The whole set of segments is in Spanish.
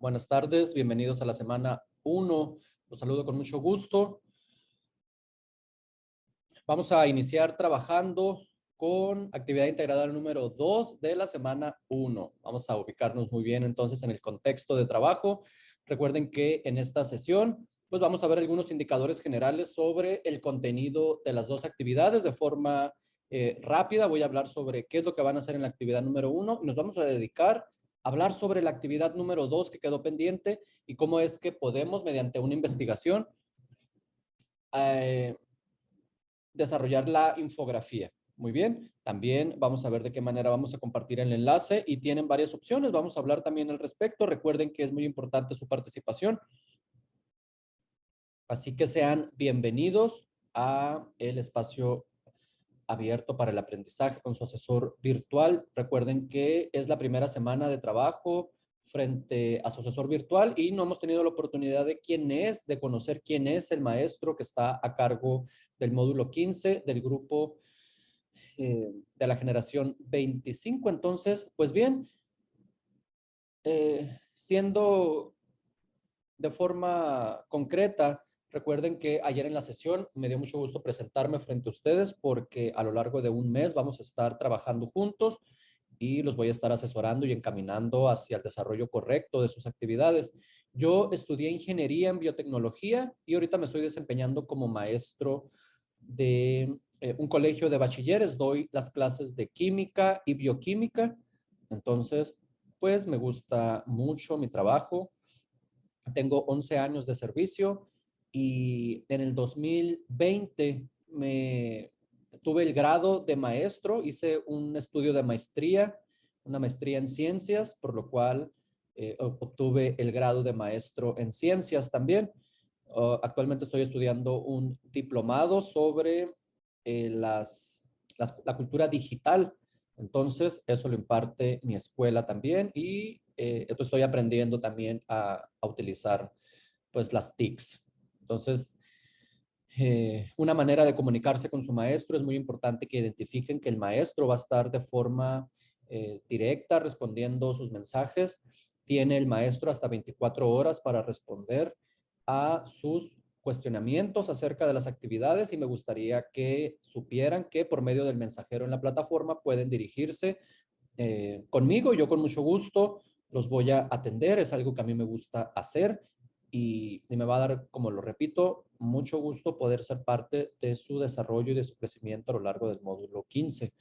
Buenas tardes, bienvenidos a la semana 1. Los saludo con mucho gusto. Vamos a iniciar trabajando con actividad integrada número 2 de la semana 1. Vamos a ubicarnos muy bien entonces en el contexto de trabajo. Recuerden que en esta sesión pues vamos a ver algunos indicadores generales sobre el contenido de las dos actividades de forma rápida. Voy a hablar sobre qué es lo que van a hacer en la actividad número 1 y nos vamos a dedicar a hablar sobre la actividad número 2 que quedó pendiente y cómo es que podemos, mediante una investigación, eh, desarrollar la infografía. Muy bien, también vamos a ver de qué manera vamos a compartir el enlace y tienen varias opciones. Vamos a hablar también al respecto. Recuerden que es muy importante su participación. Así que sean bienvenidos a el espacio abierto para el aprendizaje con su asesor virtual. Recuerden que es la primera semana de trabajo frente a su asesor virtual y no hemos tenido la oportunidad de conocer quién es el maestro que está a cargo del módulo 15 del grupo de la generación 25. Entonces, pues bien, siendo de forma concreta, recuerden que ayer en la sesión me dio mucho gusto presentarme frente a ustedes porque a lo largo de un mes vamos a estar trabajando juntos y los voy a estar asesorando y encaminando hacia el desarrollo correcto de sus actividades. Yo estudié ingeniería en biotecnología y ahorita me estoy desempeñando como maestro de un colegio de bachilleres. Doy las clases de química y bioquímica. Entonces, pues me gusta mucho mi trabajo. Tengo 11 años de servicio y en el 2020 tuve el grado de maestro, hice un estudio de maestría, una maestría en ciencias, por lo cual obtuve el grado de maestro en ciencias también. Actualmente estoy estudiando un diplomado sobre la cultura digital. Entonces, eso lo imparte mi escuela también y pues estoy aprendiendo también a utilizar pues las TICs. Entonces, una manera de comunicarse con su maestro es muy importante que identifiquen que el maestro va a estar de forma directa respondiendo sus mensajes. Tiene el maestro hasta 24 horas para responder a sus cuestionamientos acerca de las actividades y me gustaría que supieran que por medio del mensajero en la plataforma pueden dirigirse conmigo. Yo con mucho gusto los voy a atender. Es algo que a mí me gusta hacer y me va a dar, como lo repito, mucho gusto poder ser parte de su desarrollo y de su crecimiento a lo largo del módulo 15.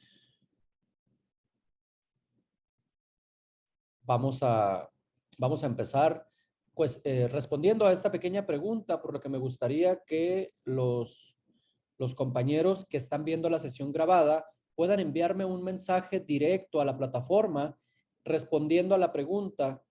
Vamos a, vamos a empezar pues respondiendo a esta pequeña pregunta, por lo que me gustaría que los compañeros que están viendo la sesión grabada puedan enviarme un mensaje directo a la plataforma respondiendo a la pregunta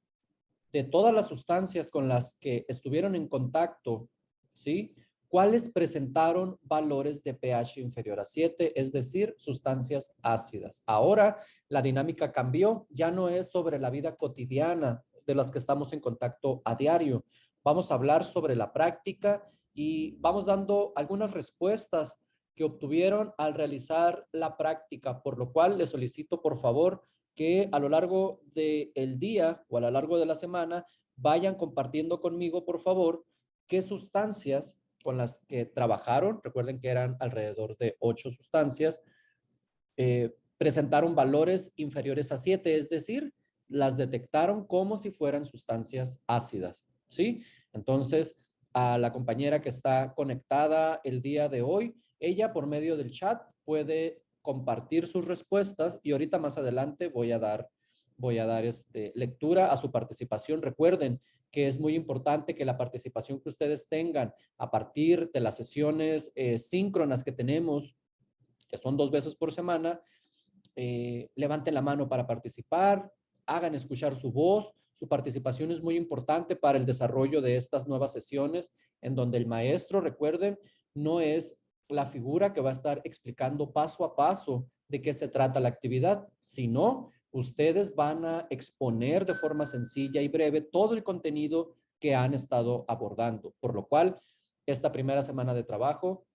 de todas las sustancias con las que estuvieron en contacto, ¿sí? ¿Cuáles presentaron valores de pH inferior a 7, es decir, sustancias ácidas? Ahora la dinámica cambió, ya no es sobre la vida cotidiana de las que estamos en contacto a diario. Vamos a hablar sobre la práctica y vamos dando algunas respuestas que obtuvieron al realizar la práctica, por lo cual les solicito por favor que a lo largo del día o a lo largo de la semana vayan compartiendo conmigo, por favor, qué sustancias con las que trabajaron, recuerden que eran alrededor de 8 sustancias, presentaron valores inferiores a 7, es decir, las detectaron como si fueran sustancias ácidas, ¿sí? Entonces, a la compañera que está conectada el día de hoy, ella por medio del chat puede compartir sus respuestas y ahorita más adelante voy a dar lectura a su participación. Recuerden que es muy importante que la participación que ustedes tengan a partir de las sesiones síncronas que tenemos, que son 2 veces por semana, levanten la mano para participar, hagan escuchar su voz. Su participación es muy importante para el desarrollo de estas nuevas sesiones en donde el maestro, recuerden, no es la figura que va a estar explicando paso a paso de qué se trata la actividad, sino ustedes van a exponer de forma sencilla y breve todo el contenido que han estado abordando, por lo cual esta primera semana de trabajo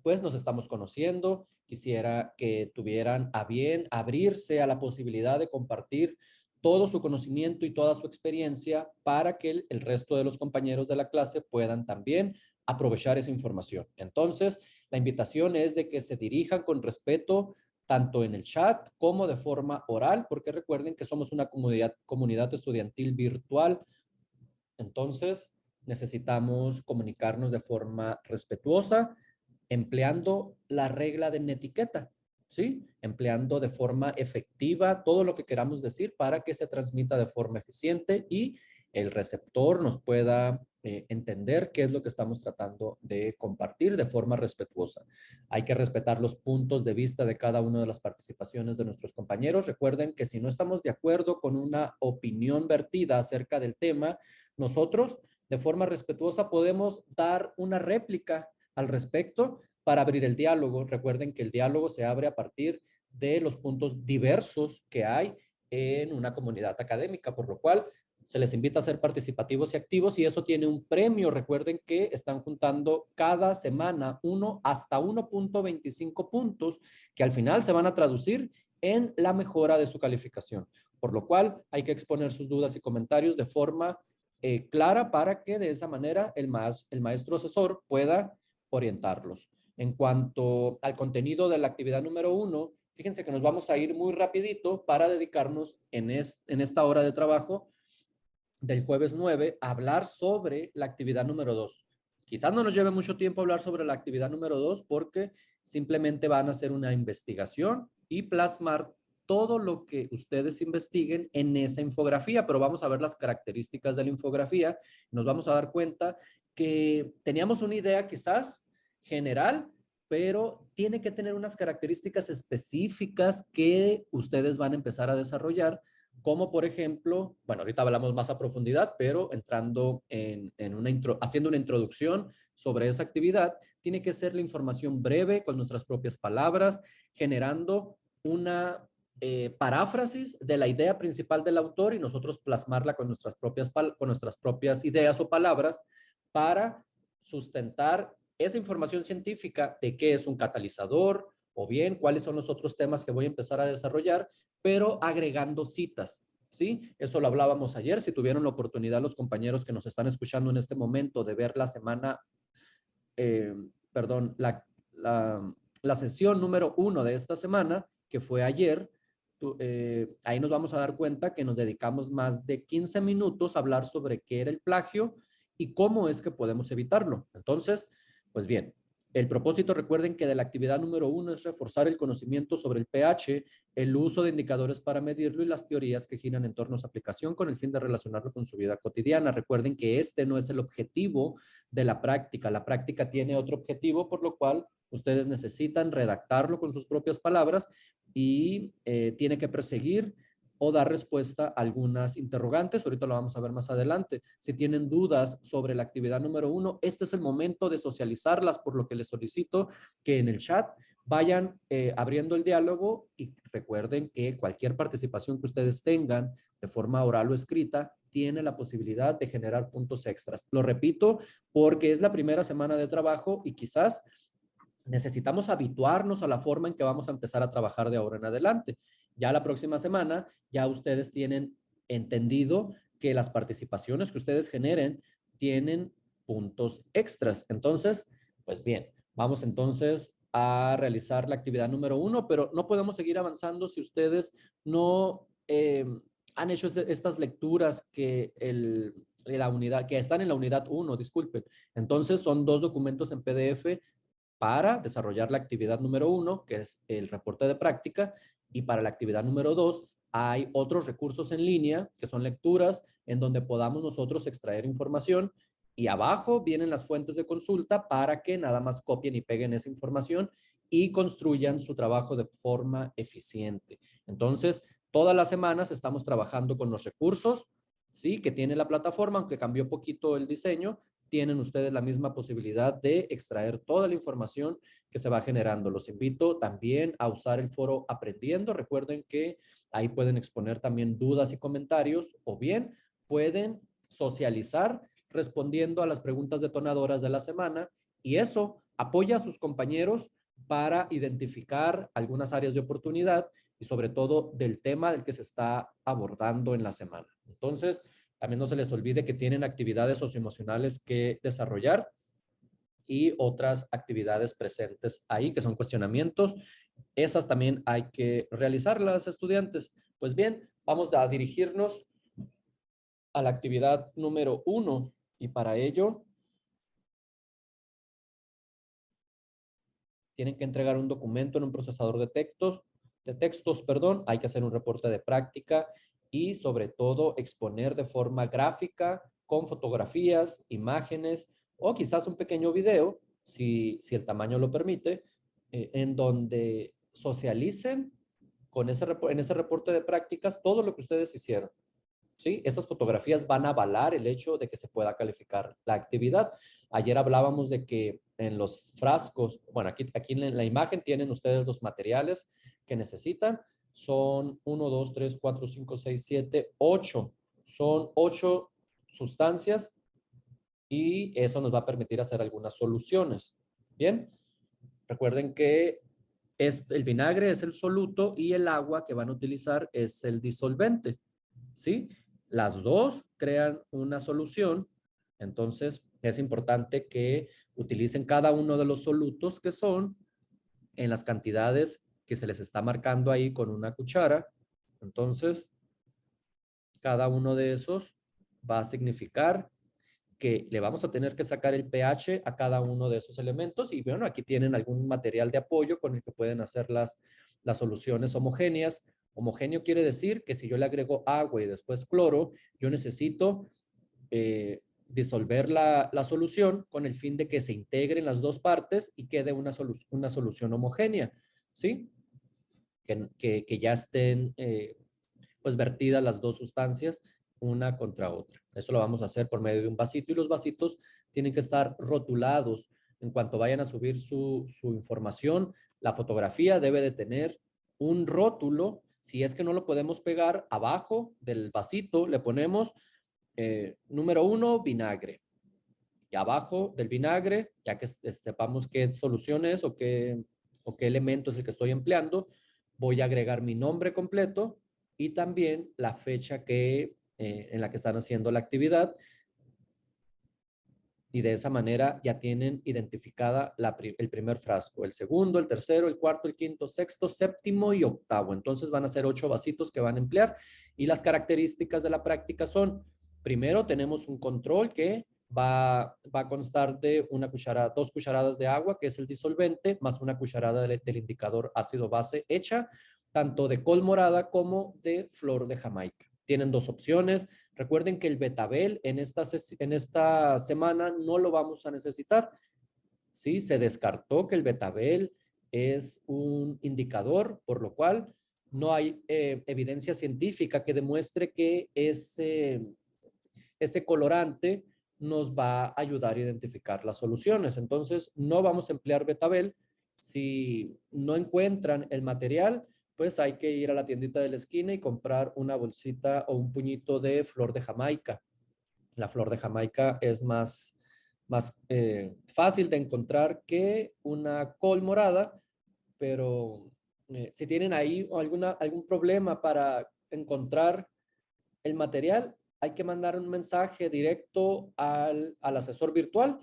pues nos estamos conociendo. Quisiera que tuvieran a bien abrirse a la posibilidad de compartir todo su conocimiento y toda su experiencia para que el resto de los compañeros de la clase puedan también aprovechar esa información. Entonces, la invitación es de que se dirijan con respeto tanto en el chat como de forma oral, porque recuerden que somos una comunidad estudiantil virtual. Entonces, necesitamos comunicarnos de forma respetuosa, empleando la regla de netiqueta, ¿sí? Empleando de forma efectiva todo lo que queramos decir para que se transmita de forma eficiente y el receptor nos pueda entender qué es lo que estamos tratando de compartir de forma respetuosa. Hay que respetar los puntos de vista de cada una de las participaciones de nuestros compañeros. Recuerden que si no estamos de acuerdo con una opinión vertida acerca del tema, nosotros de forma respetuosa podemos dar una réplica al respecto para abrir el diálogo. Recuerden que el diálogo se abre a partir de los puntos diversos que hay en una comunidad académica, por lo cual se les invita a ser participativos y activos y eso tiene un premio. Recuerden que están juntando cada semana hasta 1.25 puntos que al final se van a traducir en la mejora de su calificación. Por lo cual hay que exponer sus dudas y comentarios de forma clara para que de esa manera el maestro asesor pueda orientarlos. En cuanto al contenido de la actividad número 1, fíjense que nos vamos a ir muy rapidito para dedicarnos en esta hora de trabajo del jueves 9 a hablar sobre la actividad número 2. Quizás no nos lleve mucho tiempo hablar sobre la actividad número 2 porque simplemente van a hacer una investigación y plasmar todo lo que ustedes investiguen en esa infografía, pero vamos a ver las características de la infografía. Nos vamos a dar cuenta que teníamos una idea quizás general, pero tiene que tener unas características específicas que ustedes van a empezar a desarrollar, como por ejemplo, bueno, ahorita hablamos más a profundidad, pero entrando haciendo una introducción sobre esa actividad, tiene que ser la información breve con nuestras propias palabras, generando una paráfrasis de la idea principal del autor y nosotros plasmarla con nuestras propias ideas o palabras para sustentar esa información científica de qué es un catalizador o bien cuáles son los otros temas que voy a empezar a desarrollar, pero agregando citas, ¿sí? Eso lo hablábamos ayer. Si tuvieron la oportunidad los compañeros que nos están escuchando en este momento de ver la semana, perdón, la sesión número 1 de esta semana, que fue ayer, ahí nos vamos a dar cuenta que nos dedicamos más de 15 minutos a hablar sobre qué era el plagio y cómo es que podemos evitarlo. Entonces, pues bien, el propósito, recuerden que de la actividad número 1 es reforzar el conocimiento sobre el pH, el uso de indicadores para medirlo y las teorías que giran en torno a su aplicación con el fin de relacionarlo con su vida cotidiana. Recuerden que este no es el objetivo de la práctica. La práctica tiene otro objetivo, por lo cual ustedes necesitan redactarlo con sus propias palabras y tiene que perseguir o dar respuesta a algunas interrogantes. Ahorita lo vamos a ver más adelante. Si tienen dudas sobre la actividad número 1, este es el momento de socializarlas, por lo que les solicito que en el chat vayan abriendo el diálogo y recuerden que cualquier participación que ustedes tengan de forma oral o escrita tiene la posibilidad de generar puntos extras. Lo repito porque es la primera semana de trabajo y quizás necesitamos habituarnos a la forma en que vamos a empezar a trabajar de ahora en adelante. Ya la próxima semana, ya ustedes tienen entendido que las participaciones que ustedes generen tienen puntos extras. Entonces, pues bien, vamos entonces a realizar la actividad número 1, pero no podemos seguir avanzando si ustedes no han hecho estas lecturas que están en la unidad 1, disculpen. Entonces, son 2 documentos en PDF para desarrollar la actividad número 1, que es el reporte de práctica, y para la actividad número 2 hay otros recursos en línea, que son lecturas, en donde podamos nosotros extraer información, y abajo vienen las fuentes de consulta para que nada más copien y peguen esa información y construyan su trabajo de forma eficiente. Entonces, todas las semanas estamos trabajando con los recursos, ¿sí? Que tiene la plataforma, aunque cambió poquito el diseño, tienen ustedes la misma posibilidad de extraer toda la información que se va generando. Los invito también a usar el foro Aprendiendo. Recuerden que ahí pueden exponer también dudas y comentarios o bien pueden socializar respondiendo a las preguntas detonadoras de la semana y eso apoya a sus compañeros para identificar algunas áreas de oportunidad y sobre todo del tema del que se está abordando en la semana. Entonces, también no se les olvide que tienen actividades socioemocionales que desarrollar y otras actividades presentes ahí, que son cuestionamientos. Esas también hay que realizarlas, estudiantes. Pues bien, vamos a dirigirnos a la actividad número 1 y para ello tienen que entregar un documento en un procesador de textos, perdón, hay que hacer un reporte de práctica y sobre todo exponer de forma gráfica con fotografías, imágenes o quizás un pequeño video, si el tamaño lo permite, en donde socialicen en ese reporte de prácticas todo lo que ustedes hicieron. ¿Sí? Estas fotografías van a avalar el hecho de que se pueda calificar la actividad. Ayer hablábamos de que en los frascos, bueno, aquí en la imagen tienen ustedes los materiales que necesitan. Son 1, 2, 3, 4, 5, 6, 7, 8. Son 8 sustancias y eso nos va a permitir hacer algunas soluciones. Bien, recuerden que el vinagre es el soluto y el agua que van a utilizar es el disolvente. ¿Sí? Las dos crean una solución, entonces es importante que utilicen cada uno de los solutos que son en las cantidades que se les está marcando ahí con una cuchara. Entonces, cada uno de esos va a significar que le vamos a tener que sacar el pH a cada uno de esos elementos y bueno, aquí tienen algún material de apoyo con el que pueden hacer las soluciones homogéneas. Homogéneo quiere decir que si yo le agrego agua y después cloro, yo necesito disolver la solución con el fin de que se integren las dos partes y quede una solución homogénea, ¿sí? Que ya estén pues vertidas las dos sustancias una contra otra. Eso lo vamos a hacer por medio de un vasito y los vasitos tienen que estar rotulados. En cuanto vayan a subir su información, la fotografía debe de tener un rótulo. Si es que no lo podemos pegar, abajo del vasito le ponemos número 1, vinagre. Y abajo del vinagre, ya que sepamos qué solución es o qué elemento es el que estoy empleando, voy a agregar mi nombre completo y también la fecha en la que están haciendo la actividad. Y de esa manera ya tienen identificada el primer frasco, el segundo, el tercero, el cuarto, el quinto, sexto, séptimo y octavo. Entonces van a ser 8 vasitos que van a emplear y las características de la práctica son, primero tenemos un control que va a constar de 2 cucharadas de agua, que es el disolvente, más una cucharada del indicador ácido base hecha, tanto de col morada como de flor de Jamaica. Tienen 2 opciones. Recuerden que el betabel en esta semana no lo vamos a necesitar. Sí, se descartó que el betabel es un indicador, por lo cual no hay evidencia científica que demuestre que ese colorante nos va a ayudar a identificar las soluciones. Entonces, no vamos a emplear betabel. Si no encuentran el material, pues hay que ir a la tiendita de la esquina y comprar una bolsita o un puñito de flor de Jamaica. La flor de Jamaica es más fácil de encontrar que una col morada, pero si tienen ahí algún problema para encontrar el material, hay que mandar un mensaje directo al asesor virtual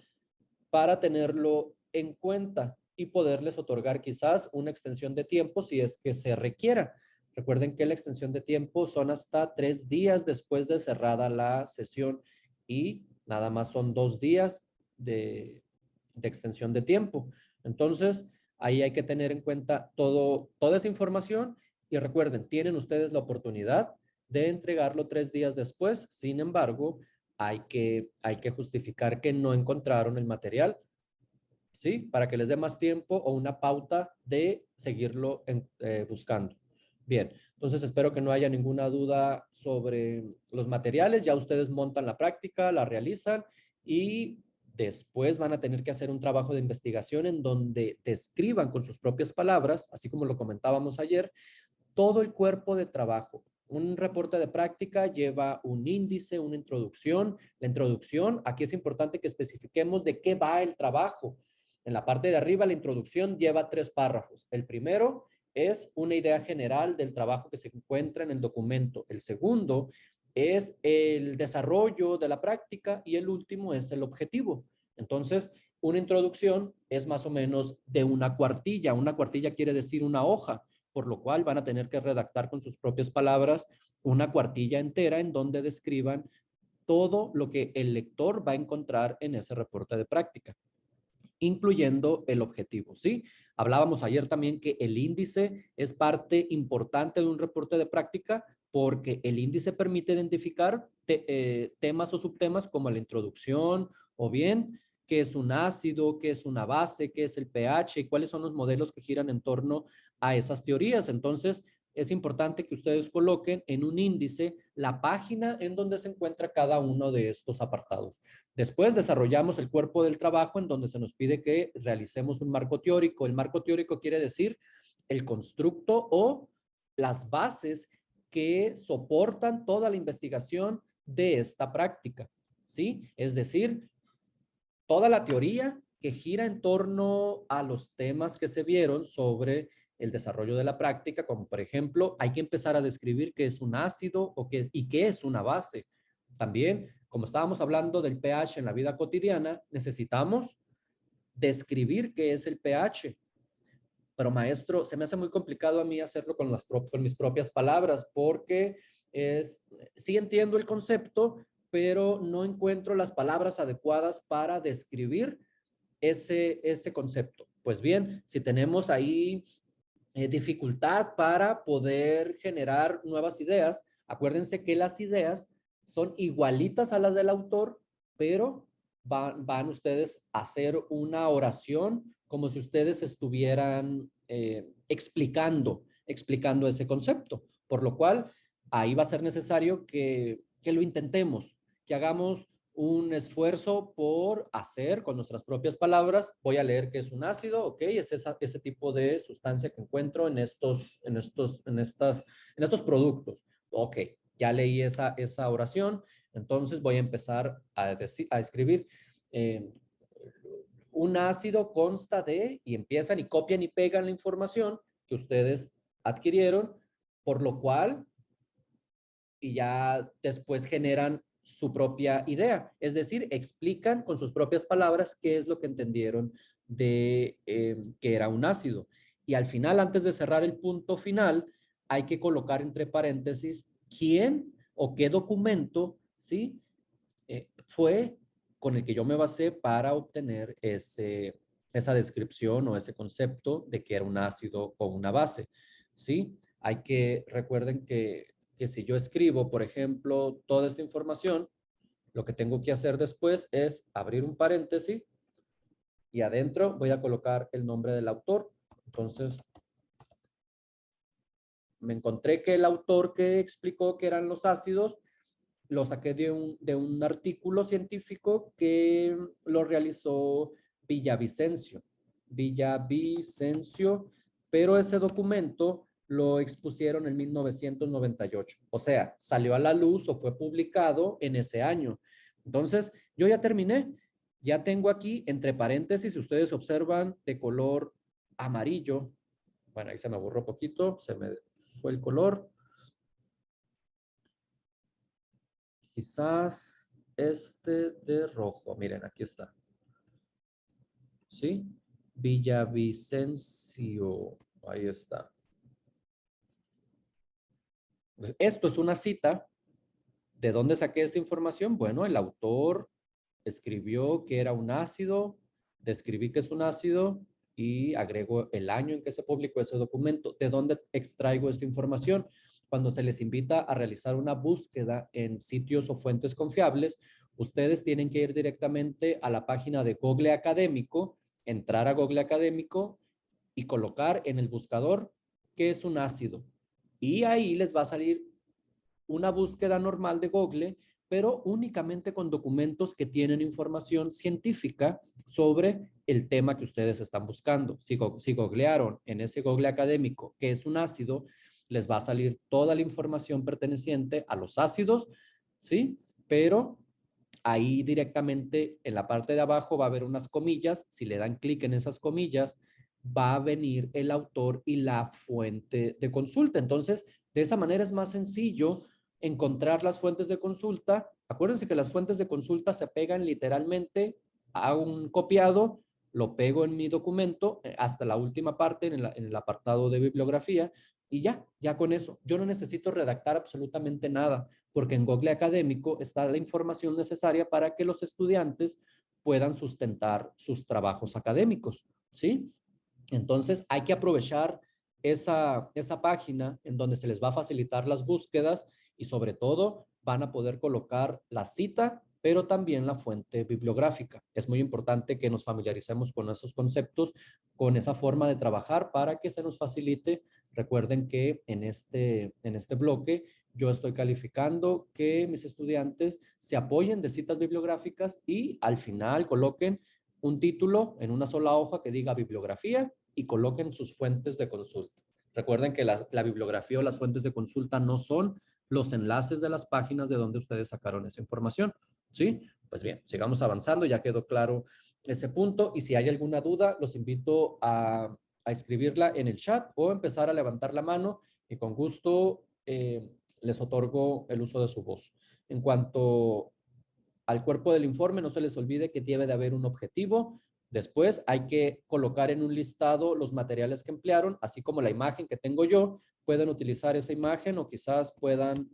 para tenerlo en cuenta y poderles otorgar quizás una extensión de tiempo si es que se requiera. Recuerden que la extensión de tiempo son hasta 3 días después de cerrada la sesión y nada más son 2 días de extensión de tiempo. Entonces, ahí hay que tener en cuenta toda esa información y recuerden, tienen ustedes la oportunidad de entregarlo 3 días después. Sin embargo, hay que justificar que no encontraron el material, ¿sí? Para que les dé más tiempo o una pauta de seguirlo buscando. Bien, entonces espero que no haya ninguna duda sobre los materiales. Ya ustedes montan la práctica, la realizan y después van a tener que hacer un trabajo de investigación en donde describan con sus propias palabras, así como lo comentábamos ayer, todo el cuerpo de trabajo. Un reporte de práctica lleva un índice, una introducción. La introducción, aquí es importante que especifiquemos de qué va el trabajo. En la parte de arriba, la introducción lleva 3 párrafos. El primero es una idea general del trabajo que se encuentra en el documento. El segundo es el desarrollo de la práctica y el último es el objetivo. Entonces, una introducción es más o menos de una cuartilla. Una cuartilla quiere decir una hoja, por lo cual van a tener que redactar con sus propias palabras una cuartilla entera en donde describan todo lo que el lector va a encontrar en ese reporte de práctica, incluyendo el objetivo, ¿sí? Hablábamos ayer también que el índice es parte importante de un reporte de práctica porque el índice permite identificar temas o subtemas como la introducción o bien qué es un ácido, qué es una base, qué es el pH y cuáles son los modelos que giran en torno a esas teorías. Entonces, es importante que ustedes coloquen en un índice la página en donde se encuentra cada uno de estos apartados. Después desarrollamos el cuerpo del trabajo en donde se nos pide que realicemos un marco teórico. El marco teórico quiere decir el constructo o las bases que soportan toda la investigación de esta práctica, ¿sí? Es decir, toda la teoría que gira en torno a los temas que se vieron sobre el desarrollo de la práctica, como por ejemplo, hay que empezar a describir qué es un ácido y qué es una base. También, como estábamos hablando del pH en la vida cotidiana, necesitamos describir qué es el pH. Pero maestro, se me hace muy complicado a mí hacerlo con mis propias palabras porque sí entiendo el concepto, pero no encuentro las palabras adecuadas para describir ese concepto. Pues bien, si tenemos ahí dificultad para poder generar nuevas ideas, acuérdense que las ideas son igualitas a las del autor, pero van ustedes a hacer una oración como si ustedes estuvieran explicando ese concepto, por lo cual ahí va a ser necesario que lo intentemos, que hagamos un esfuerzo por hacer con nuestras propias palabras. Voy a leer qué es un ácido, ok, es ese tipo de sustancia que encuentro en estos productos. Ok, ya leí esa oración, entonces voy a empezar a escribir. Un ácido consta de, y empiezan y copian y pegan la información que ustedes adquirieron, por lo cual, y ya después generan su propia idea, es decir, explican con sus propias palabras qué es lo que entendieron de que era un ácido. Y al final, antes de cerrar el punto final, hay que colocar entre paréntesis quién o qué documento, ¿sí? Fue con el que yo me basé para obtener esa descripción o ese concepto de que era un ácido o una base, ¿sí? Recuerden que si yo escribo, por ejemplo, toda esta información, lo que tengo que hacer después es abrir un paréntesis y adentro voy a colocar el nombre del autor. Entonces, me encontré que el autor que explicó que eran los ácidos lo saqué de un artículo científico que lo realizó Villavicencio. Villavicencio, pero ese documento lo expusieron en 1998. O sea, salió a la luz o fue publicado en ese año. Entonces, yo ya terminé. Ya tengo aquí, entre paréntesis, si ustedes observan, de color amarillo. Bueno, ahí se me borró poquito, se me fue el color. Quizás este de rojo. Miren, aquí está. ¿Sí? Villavicencio. Ahí está. Pues esto es una cita. ¿De dónde saqué esta información? Bueno, el autor escribió que era un ácido, describí que es un ácido y agrego el año en que se publicó ese documento. ¿De dónde extraigo esta información? Cuando se les invita a realizar una búsqueda en sitios o fuentes confiables, ustedes tienen que ir directamente a la página de Google Académico, entrar a Google Académico y colocar en el buscador qué es un ácido. Y ahí les va a salir una búsqueda normal de Google, pero únicamente con documentos que tienen información científica sobre el tema que ustedes están buscando. Si googlearon en ese Google académico qué es un ácido, les va a salir toda la información perteneciente a los ácidos, ¿sí? Pero ahí directamente en la parte de abajo va a haber unas comillas. Si le dan clic en esas comillas, va a venir el autor y la fuente de consulta. Entonces, de esa manera es más sencillo encontrar las fuentes de consulta. Acuérdense que las fuentes de consulta se pegan literalmente a un copiado, lo pego en mi documento hasta la última parte en el apartado de bibliografía y ya con eso. Yo no necesito redactar absolutamente nada porque en Google Académico está la información necesaria para que los estudiantes puedan sustentar sus trabajos académicos, ¿sí? Entonces hay que aprovechar esa página en donde se les va a facilitar las búsquedas y sobre todo van a poder colocar la cita, pero también la fuente bibliográfica. Es muy importante que nos familiaricemos con esos conceptos, con esa forma de trabajar para que se nos facilite. Recuerden que en este bloque yo estoy calificando que mis estudiantes se apoyen de citas bibliográficas y al final coloquen un título en una sola hoja que diga bibliografía y coloquen sus fuentes de consulta. Recuerden que la bibliografía o las fuentes de consulta no son los enlaces de las páginas de donde ustedes sacaron esa información, ¿sí? Pues bien, sigamos avanzando, ya quedó claro ese punto y si hay alguna duda, los invito a escribirla en el chat o empezar a levantar la mano y con gusto les otorgo el uso de su voz. En cuanto al cuerpo del informe, no se les olvide que debe de haber un objetivo. Después hay que colocar en un listado los materiales que emplearon, así como la imagen que tengo yo. Pueden utilizar esa imagen o quizás puedan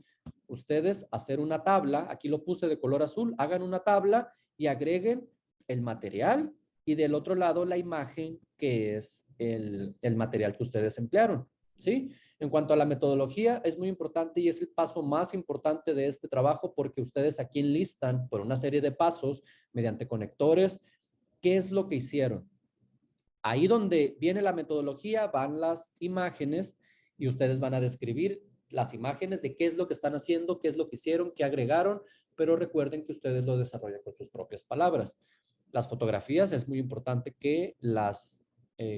ustedes hacer una tabla. Aquí lo puse de color azul. Hagan una tabla y agreguen el material y del otro lado la imagen que es el material que ustedes emplearon. ¿Sí? En cuanto a la metodología, es muy importante y es el paso más importante de este trabajo porque ustedes aquí enlistan por una serie de pasos mediante conectores qué es lo que hicieron. Ahí donde viene la metodología van las imágenes y ustedes van a describir las imágenes de qué es lo que están haciendo, qué es lo que hicieron, qué agregaron, pero recuerden que ustedes lo desarrollan con sus propias palabras. Las fotografías es muy importante que las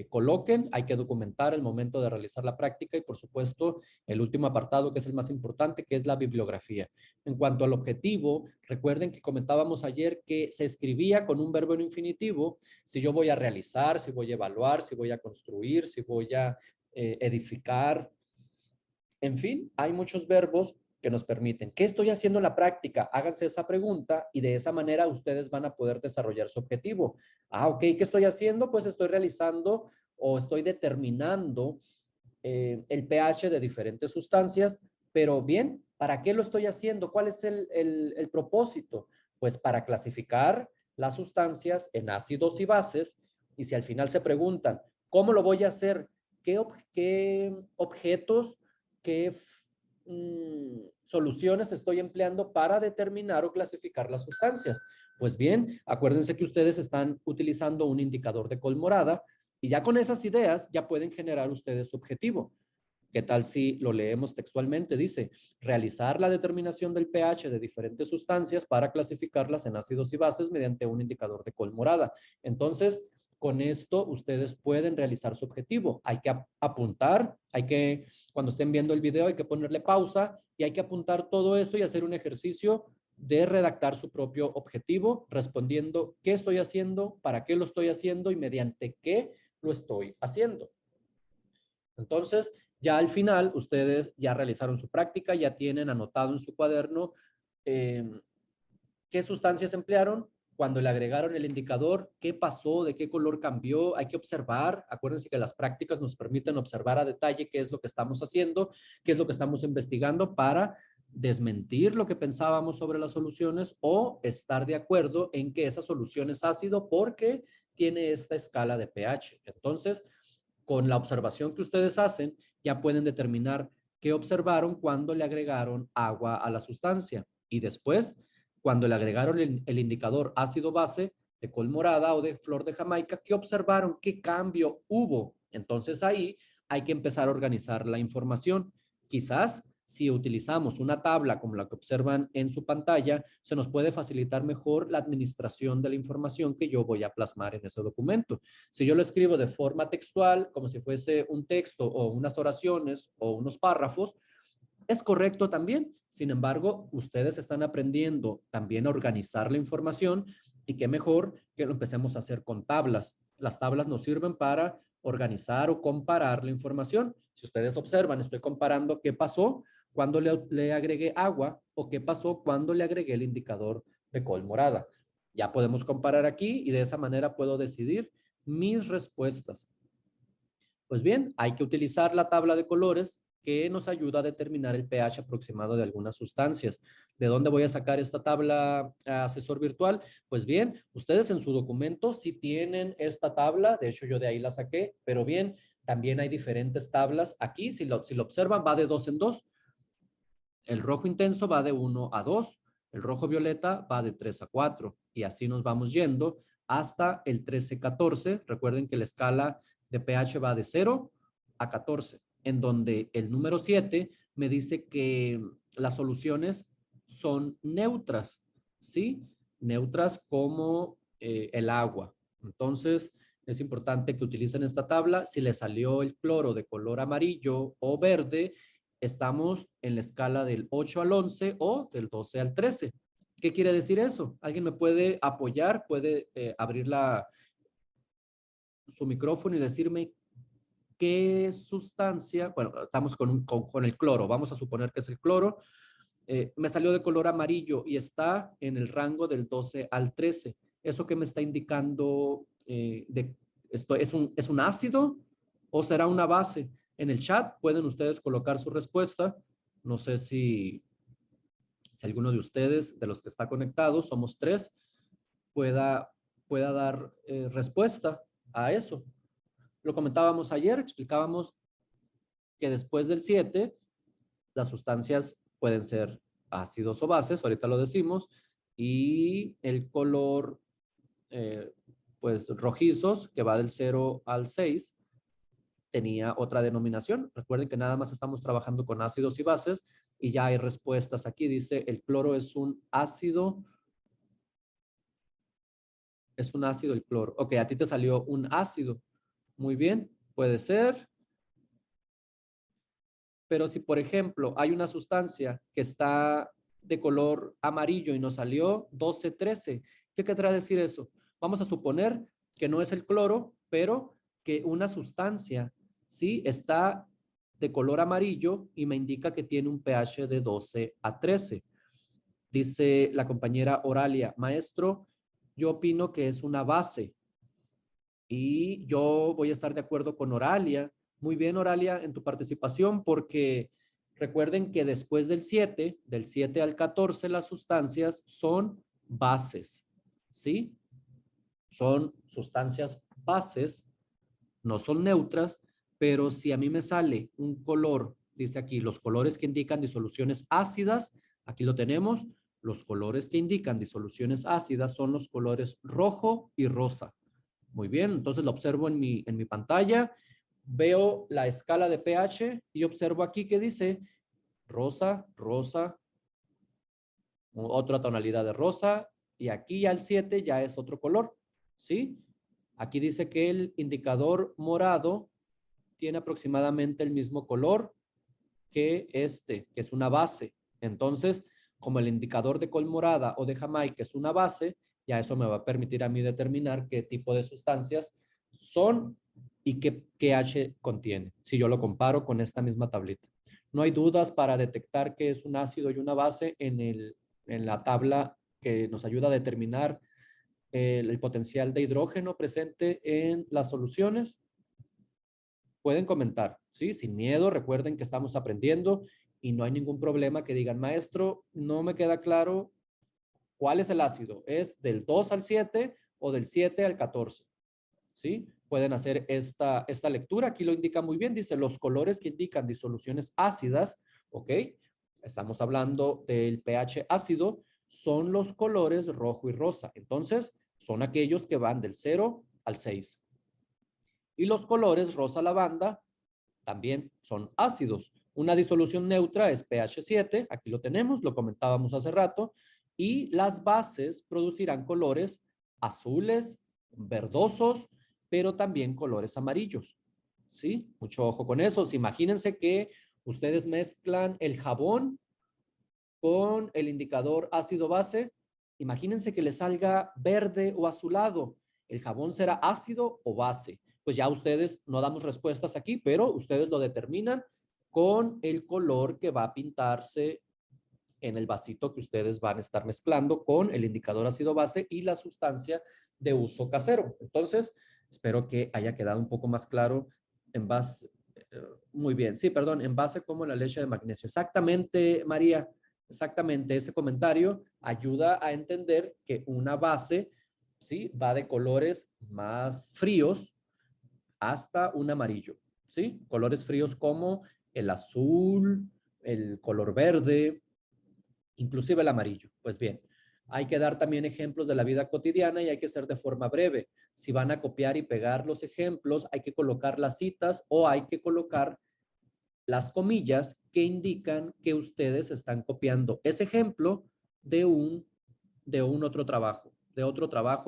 coloquen, hay que documentar el momento de realizar la práctica y por supuesto el último apartado que es el más importante que es la bibliografía. En cuanto al objetivo, recuerden que comentábamos ayer que se escribía con un verbo en infinitivo, si yo voy a realizar, si voy a evaluar, si voy a construir, si voy a edificar, en fin, hay muchos verbos que nos permiten. ¿Qué estoy haciendo en la práctica? Háganse esa pregunta y de esa manera ustedes van a poder desarrollar su objetivo. Ok, ¿qué estoy haciendo? Pues estoy realizando o estoy determinando el pH de diferentes sustancias, pero bien, ¿para qué lo estoy haciendo? ¿Cuál es el propósito? Pues para clasificar las sustancias en ácidos y bases y si al final se preguntan, ¿cómo lo voy a hacer? ¿Qué objetos qué soluciones estoy empleando para determinar o clasificar las sustancias? Pues bien, acuérdense que ustedes están utilizando un indicador de Colmorada y ya con esas ideas ya pueden generar ustedes su objetivo. ¿Qué tal si lo leemos textualmente? Dice, realizar la determinación del pH de diferentes sustancias para clasificarlas en ácidos y bases mediante un indicador de Colmorada. Entonces, con esto ustedes pueden realizar su objetivo. Hay que apuntar, cuando estén viendo el video, hay que ponerle pausa y hay que apuntar todo esto y hacer un ejercicio de redactar su propio objetivo, respondiendo qué estoy haciendo, para qué lo estoy haciendo y mediante qué lo estoy haciendo. Entonces, ya al final, ustedes ya realizaron su práctica, ya tienen anotado en su cuaderno qué sustancias emplearon, cuando le agregaron el indicador, qué pasó, de qué color cambió, hay que observar. Acuérdense que las prácticas nos permiten observar a detalle qué es lo que estamos haciendo, qué es lo que estamos investigando para desmentir lo que pensábamos sobre las soluciones o estar de acuerdo en que esa solución es ácido porque tiene esta escala de pH. Entonces, con la observación que ustedes hacen, ya pueden determinar qué observaron cuando le agregaron agua a la sustancia. Y después, cuando le agregaron el indicador ácido-base de col morada o de flor de Jamaica, ¿qué observaron? ¿Qué cambio hubo? Entonces ahí hay que empezar a organizar la información. Quizás si utilizamos una tabla como la que observan en su pantalla, se nos puede facilitar mejor la administración de la información que yo voy a plasmar en ese documento. Si yo lo escribo de forma textual, como si fuese un texto o unas oraciones o unos párrafos, es correcto también. Sin embargo, ustedes están aprendiendo también a organizar la información y qué mejor que lo empecemos a hacer con tablas. Las tablas nos sirven para organizar o comparar la información. Si ustedes observan, estoy comparando qué pasó cuando le agregué agua o qué pasó cuando le agregué el indicador de col morada. Ya podemos comparar aquí y de esa manera puedo decidir mis respuestas. Pues bien, hay que utilizar la tabla de colores que nos ayuda a determinar el pH aproximado de algunas sustancias. ¿De dónde voy a sacar esta tabla, asesor virtual? Pues bien, ustedes en su documento sí tienen esta tabla, de hecho yo de ahí la saqué, pero bien, también hay diferentes tablas. Aquí, si lo observan, va de 2 en 2. El rojo intenso va de 1 a 2, el rojo violeta va de 3 a 4 y así nos vamos yendo hasta el 13-14. Recuerden que la escala de pH va de 0 a 14, en donde el número 7 me dice que las soluciones son neutras, ¿sí? Neutras como el agua. Entonces, es importante que utilicen esta tabla. Si les salió el cloro de color amarillo o verde, estamos en la escala del 8 al 11 o del 12 al 13. ¿Qué quiere decir eso? ¿Alguien me puede apoyar? ¿Puede abrir su micrófono y decirme qué sustancia? Bueno, estamos con el cloro. Vamos a suponer que es el cloro. Me salió de color amarillo y está en el rango del 12 al 13. ¿Eso qué me está indicando? Esto es un ácido o será una base? En el chat pueden ustedes colocar su respuesta. No sé si alguno de ustedes, de los que está conectado, somos 3, pueda, pueda dar respuesta a eso. Lo comentábamos ayer, explicábamos que después del 7, las sustancias pueden ser ácidos o bases, ahorita lo decimos, y el color, pues rojizos, que va del 0 al 6, tenía otra denominación. Recuerden que nada más estamos trabajando con ácidos y bases y ya hay respuestas aquí. Dice, el cloro es un ácido el cloro. Ok, a ti te salió un ácido. Muy bien, puede ser. Pero si, por ejemplo, hay una sustancia que está de color amarillo y nos salió 12-13, ¿qué querrá decir eso? Vamos a suponer que no es el cloro, pero que una sustancia, ¿sí? Está de color amarillo y me indica que tiene un pH de 12 a 13. Dice la compañera Oralia, maestro, yo opino que es una base y yo voy a estar de acuerdo con Oralia. Muy bien, Oralia, en tu participación, porque recuerden que después del 7 al 14, las sustancias son bases, ¿sí? Son sustancias bases, no son neutras, pero si a mí me sale un color, dice aquí, los colores que indican disoluciones ácidas, aquí lo tenemos, los colores que indican disoluciones ácidas son los colores rojo y rosa. Muy bien, entonces lo observo en mi pantalla, veo la escala de pH y observo aquí que dice rosa, rosa, otra tonalidad de rosa y aquí ya el 7 ya es otro color, ¿sí? Aquí dice que el indicador morado tiene aproximadamente el mismo color que este, que es una base. Entonces, como el indicador de col morada o de Jamaica es una base, ya eso me va a permitir a mí determinar qué tipo de sustancias son y qué pH contiene, si yo lo comparo con esta misma tablita. No hay dudas para detectar qué es un ácido y una base en la tabla que nos ayuda a determinar el potencial de hidrógeno presente en las soluciones. Pueden comentar, ¿sí? Sin miedo, recuerden que estamos aprendiendo y no hay ningún problema que digan, maestro, no me queda claro cuál es el ácido. ¿Es del 2 al 7 o del 7 al 14? ¿Sí? Pueden hacer esta lectura. Aquí lo indica muy bien. Dice, los colores que indican disoluciones ácidas, ¿ok? Estamos hablando del pH ácido, son los colores rojo y rosa. Entonces, son aquellos que van del 0 al 6. Y los colores rosa lavanda también son ácidos. Una disolución neutra es pH 7, aquí lo tenemos, lo comentábamos hace rato, y las bases producirán colores azules, verdosos, pero también colores amarillos. ¿Sí? Mucho ojo con eso. Imagínense que ustedes mezclan el jabón con el indicador ácido base. Imagínense que le salga verde o azulado. ¿El jabón será ácido o base? pues ya ustedes, no damos respuestas aquí, pero ustedes lo determinan con el color que va a pintarse en el vasito que ustedes van a estar mezclando con el indicador ácido base y la sustancia de uso casero. Entonces, espero que haya quedado un poco más claro en base, muy bien, sí, perdón, en base como la leche de magnesio. Exactamente, María, exactamente ese comentario ayuda a entender que una base, ¿sí? Va de colores más fríos hasta un amarillo, ¿sí? Colores fríos como el azul, el color verde, inclusive el amarillo. Pues bien, hay que dar también ejemplos de la vida cotidiana y hay que ser de forma breve. Si van a copiar y pegar los ejemplos, hay que colocar las citas o hay que colocar las comillas que indican que ustedes están copiando ese ejemplo de un otro trabajo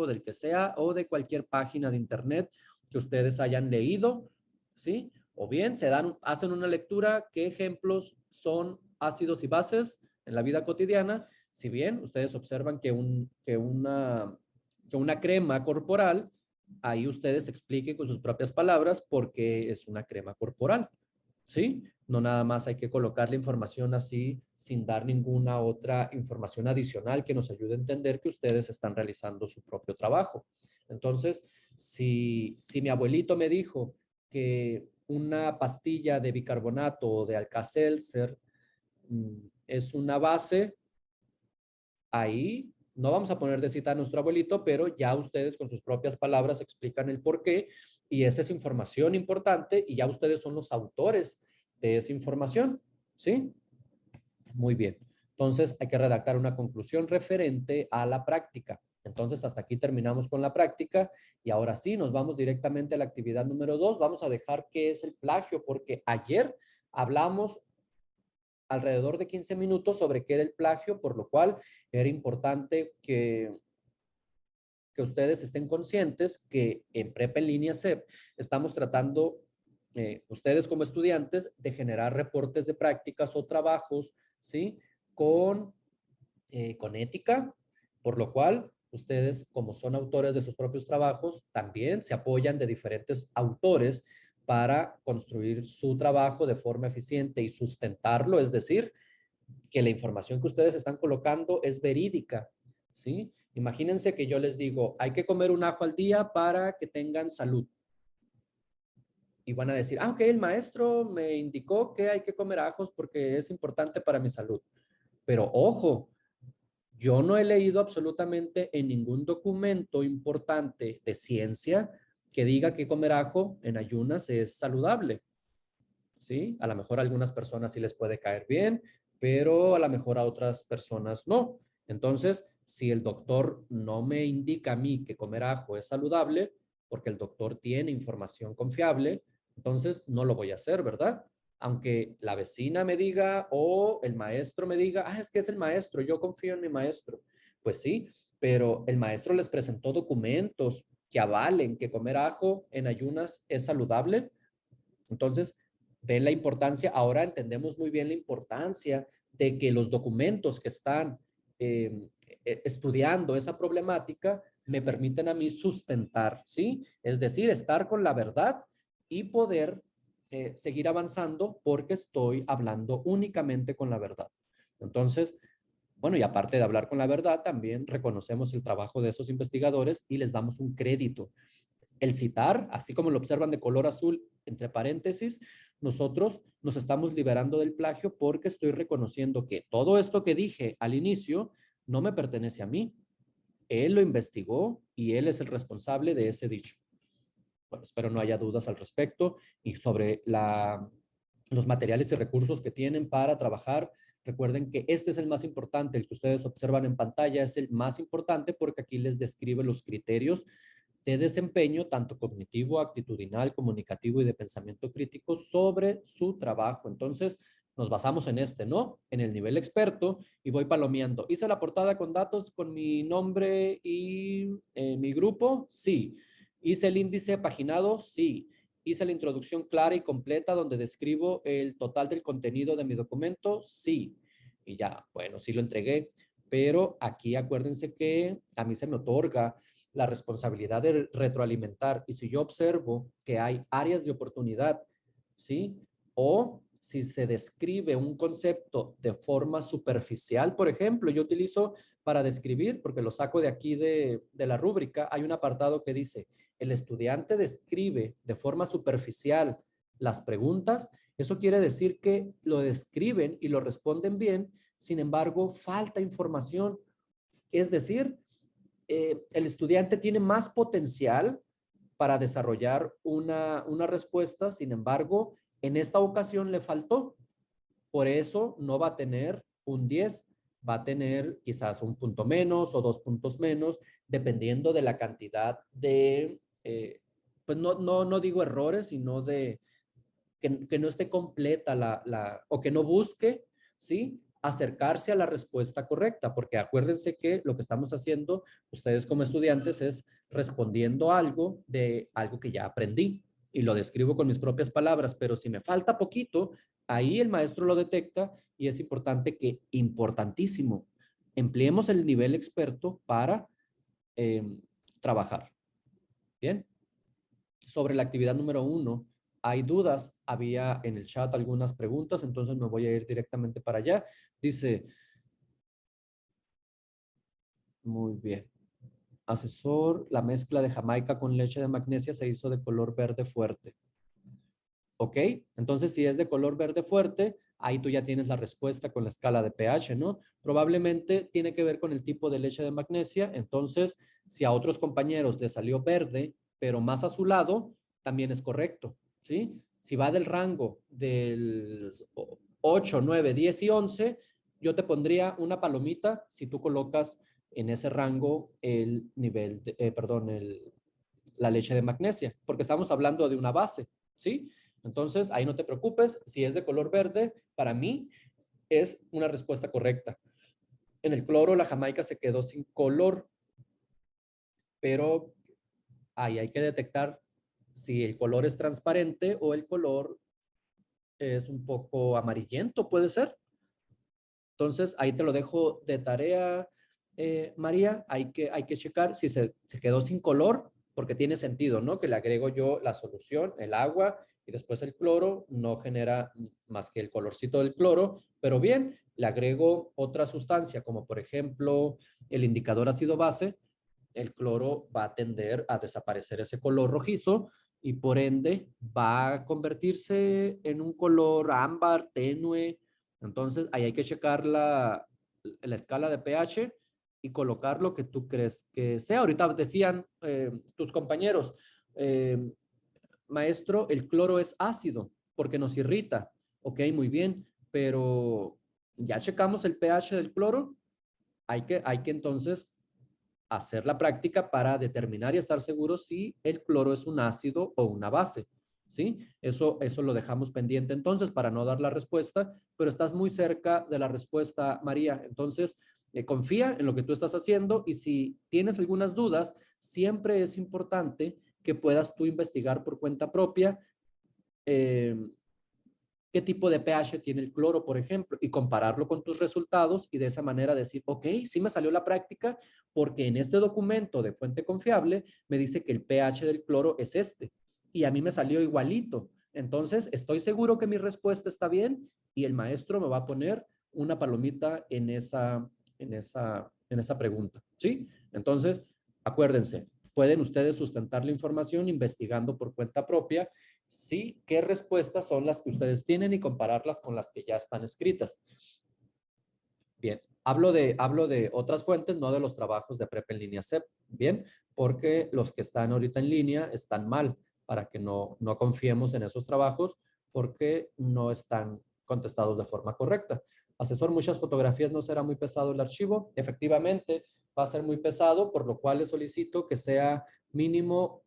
del que sea o de cualquier página de internet que ustedes hayan leído, ¿sí? O bien hacen una lectura, qué ejemplos son ácidos y bases en la vida cotidiana. Si bien ustedes observan que una crema corporal, ahí ustedes expliquen con sus propias palabras por qué es una crema corporal, ¿sí? No nada más hay que colocar la información así sin dar ninguna otra información adicional que nos ayude a entender que ustedes están realizando su propio trabajo. Entonces, si mi abuelito me dijo que una pastilla de bicarbonato o de Alka-Seltzer es una base, ahí no vamos a poner de cita a nuestro abuelito, pero ya ustedes con sus propias palabras explican el por qué y esa es información importante y ya ustedes son los autores de esa información, ¿sí? Muy bien. Entonces hay que redactar una conclusión referente a la práctica. Entonces hasta aquí terminamos con la práctica y ahora sí nos vamos directamente a la actividad número 2. Vamos a dejar qué es el plagio porque ayer hablamos alrededor de 15 minutos sobre qué era el plagio, por lo cual era importante que ustedes estén conscientes que en Prepa en línea CEP estamos tratando, ustedes como estudiantes, de generar reportes de prácticas o trabajos, ¿sí? Con ética, por lo cual ustedes, como son autores de sus propios trabajos, también se apoyan de diferentes autores para construir su trabajo de forma eficiente y sustentarlo, es decir, que la información que ustedes están colocando es verídica, ¿sí? Imagínense que yo les digo, hay que comer un ajo al día para que tengan salud. Y van a decir, ok, el maestro me indicó que hay que comer ajos porque es importante para mi salud. Pero ojo, yo no he leído absolutamente en ningún documento importante de ciencia que diga que comer ajo en ayunas es saludable. ¿Sí? A lo mejor a algunas personas sí les puede caer bien, pero a lo mejor a otras personas no. Entonces, si el doctor no me indica a mí que comer ajo es saludable, porque el doctor tiene información confiable, entonces no lo voy a hacer, ¿verdad? Aunque la vecina me diga o el maestro me diga, es que es el maestro, yo confío en mi maestro. Pues sí, pero el maestro les presentó documentos que avalen que comer ajo en ayunas es saludable. Entonces, ven la importancia, ahora entendemos muy bien la importancia de que los documentos que están estudiando esa problemática me permiten a mí sustentar, ¿sí? Es decir, estar con la verdad y poder seguir avanzando porque estoy hablando únicamente con la verdad. Entonces, bueno, y aparte de hablar con la verdad, también reconocemos el trabajo de esos investigadores y les damos un crédito. El citar, así como lo observan de color azul entre paréntesis, nosotros nos estamos liberando del plagio porque estoy reconociendo que todo esto que dije al inicio no me pertenece a mí. Él lo investigó y él es el responsable de ese dicho. Bueno, espero no haya dudas al respecto y sobre los materiales y recursos que tienen para trabajar. Recuerden que este es el más importante, el que ustedes observan en pantalla es el más importante porque aquí les describe los criterios de desempeño, tanto cognitivo, actitudinal, comunicativo y de pensamiento crítico sobre su trabajo. Entonces, nos basamos en este, ¿no? En el nivel experto y voy palomeando. ¿Hice la portada con datos con mi nombre y mi grupo? Sí. ¿Hice el índice paginado? Sí. ¿Hice la introducción clara y completa donde describo el total del contenido de mi documento? Sí. Y ya, bueno, sí lo entregué. Pero aquí acuérdense que a mí se me otorga la responsabilidad de retroalimentar. Y si yo observo que hay áreas de oportunidad, ¿sí? O si se describe un concepto de forma superficial, por ejemplo, yo utilizo para describir, porque lo saco de aquí de la rúbrica, hay un apartado que dice, el estudiante describe de forma superficial las preguntas. Eso quiere decir que lo describen y lo responden bien, sin embargo, falta información. Es decir, el estudiante tiene más potencial para desarrollar una respuesta, sin embargo, en esta ocasión le faltó. Por eso no va a tener un 10, va a tener quizás un punto menos o 2 puntos menos, dependiendo de la cantidad de, pues no digo errores, sino de que no esté completa o que no busque, ¿sí? Acercarse a la respuesta correcta, porque acuérdense que lo que estamos haciendo ustedes como estudiantes es respondiendo algo de algo que ya aprendí y lo describo con mis propias palabras, pero si me falta poquito, ahí el maestro lo detecta y es importante que, importantísimo, empleemos el nivel experto para trabajar. Bien. Sobre la actividad número 1, hay dudas, había en el chat algunas preguntas, entonces me voy a ir directamente para allá. Dice, muy bien. Asesor, la mezcla de Jamaica con leche de magnesia se hizo de color verde fuerte. ¿Ok? Entonces, si es de color verde fuerte, ahí tú ya tienes la respuesta con la escala de pH, ¿no? Probablemente tiene que ver con el tipo de leche de magnesia. Entonces, si a otros compañeros les salió verde, pero más azulado, también es correcto, ¿sí? Si va del rango del 8, 9, 10 y 11, yo te pondría una palomita si tú colocas en ese rango el nivel, la leche de magnesia, porque estamos hablando de una base, ¿sí? Entonces, ahí no te preocupes. Si es de color verde, para mí es una respuesta correcta. En el cloro, la Jamaica se quedó sin color, pero ahí hay que detectar si el color es transparente o el color es un poco amarillento, puede ser. Entonces, ahí te lo dejo de tarea, María. Hay que checar si se quedó sin color, porque tiene sentido, ¿no? Que le agrego yo la solución, el agua, y después el cloro, no genera más que el colorcito del cloro, pero bien, le agrego otra sustancia, como por ejemplo el indicador ácido base, el cloro va a tender a desaparecer ese color rojizo y por ende va a convertirse en un color ámbar, tenue. Entonces, ahí hay que checar la escala de pH y colocar lo que tú crees que sea. Ahorita decían tus compañeros, eh, maestro, el cloro es ácido porque nos irrita. Ok, muy bien, pero ya checamos el pH del cloro. Hay que entonces hacer la práctica para determinar y estar seguros si el cloro es un ácido o una base. ¿Sí? Eso lo dejamos pendiente entonces para no dar la respuesta, pero estás muy cerca de la respuesta, María. Entonces, confía en lo que tú estás haciendo y si tienes algunas dudas, siempre es importante que puedas tú investigar por cuenta propia eh, qué tipo de pH tiene el cloro, por ejemplo, y compararlo con tus resultados y de esa manera decir, ok, sí me salió la práctica porque en este documento de fuente confiable me dice que el pH del cloro es este y a mí me salió igualito. Entonces, estoy seguro que mi respuesta está bien y el maestro me va a poner una palomita en esa pregunta, ¿sí? Entonces, acuérdense, pueden ustedes sustentar la información investigando por cuenta propia. Sí, qué respuestas son las que ustedes tienen y compararlas con las que ya están escritas. Bien, hablo de otras fuentes, no de los trabajos de prepa en línea CEP, bien, porque los que están ahorita en línea están mal, para que no confiemos en esos trabajos porque no están contestados de forma correcta. Asesor, muchas fotografías, ¿no será muy pesado el archivo? Efectivamente, va a ser muy pesado, por lo cual le solicito que sea mínimo,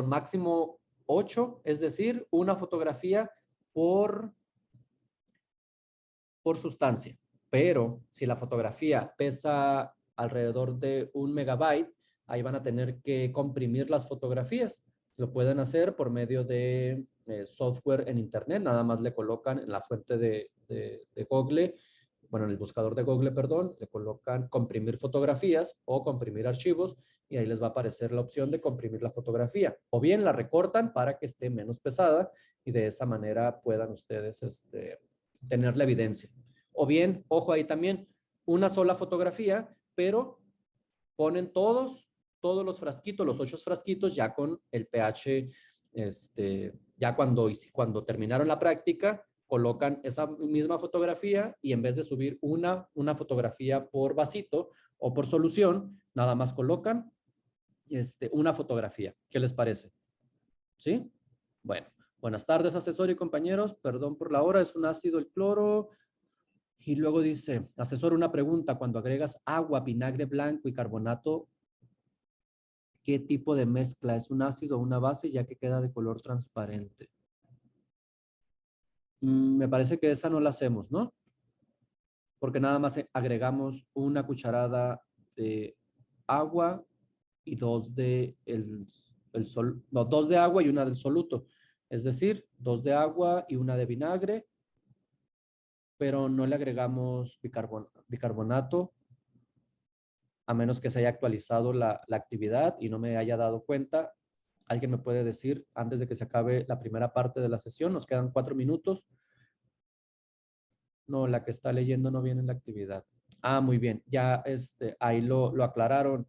máximo 8, es decir, una fotografía por, por sustancia. Pero si la fotografía pesa alrededor de 1 megabyte, ahí van a tener que comprimir las fotografías. Lo pueden hacer por medio de software en internet, nada más le colocan en la fuente de Google bueno, en el buscador de Google, perdón, le colocan comprimir fotografías o comprimir archivos y ahí les va a aparecer la opción de comprimir la fotografía. O bien la recortan para que esté menos pesada y de esa manera puedan ustedes tener la evidencia. O bien, ojo ahí también, una sola fotografía, pero ponen todos los frasquitos, los 8 frasquitos ya con el pH, ya cuando terminaron la práctica, colocan esa misma fotografía y en vez de subir una fotografía por vasito o por solución, nada más colocan una fotografía. ¿Qué les parece? ¿Sí? Bueno, buenas tardes, asesor y compañeros. Perdón por la hora, es un ácido el cloro. Y luego dice, asesor, una pregunta. Cuando agregas agua, vinagre blanco y carbonato, ¿qué tipo de mezcla? ¿Es un ácido o una base ya que queda de color transparente? Me parece que esa no la hacemos, ¿no? Porque nada más agregamos una cucharada de agua y dos de agua y una del soluto. Es decir, 2 de agua y una de vinagre, pero no le agregamos bicarbonato, a menos que se haya actualizado la actividad y no me haya dado cuenta. ¿Alguien me puede decir antes de que se acabe la primera parte de la sesión? Nos quedan 4 minutos. No, la que está leyendo no viene en la actividad. Ah, muy bien. Ya ahí lo aclararon.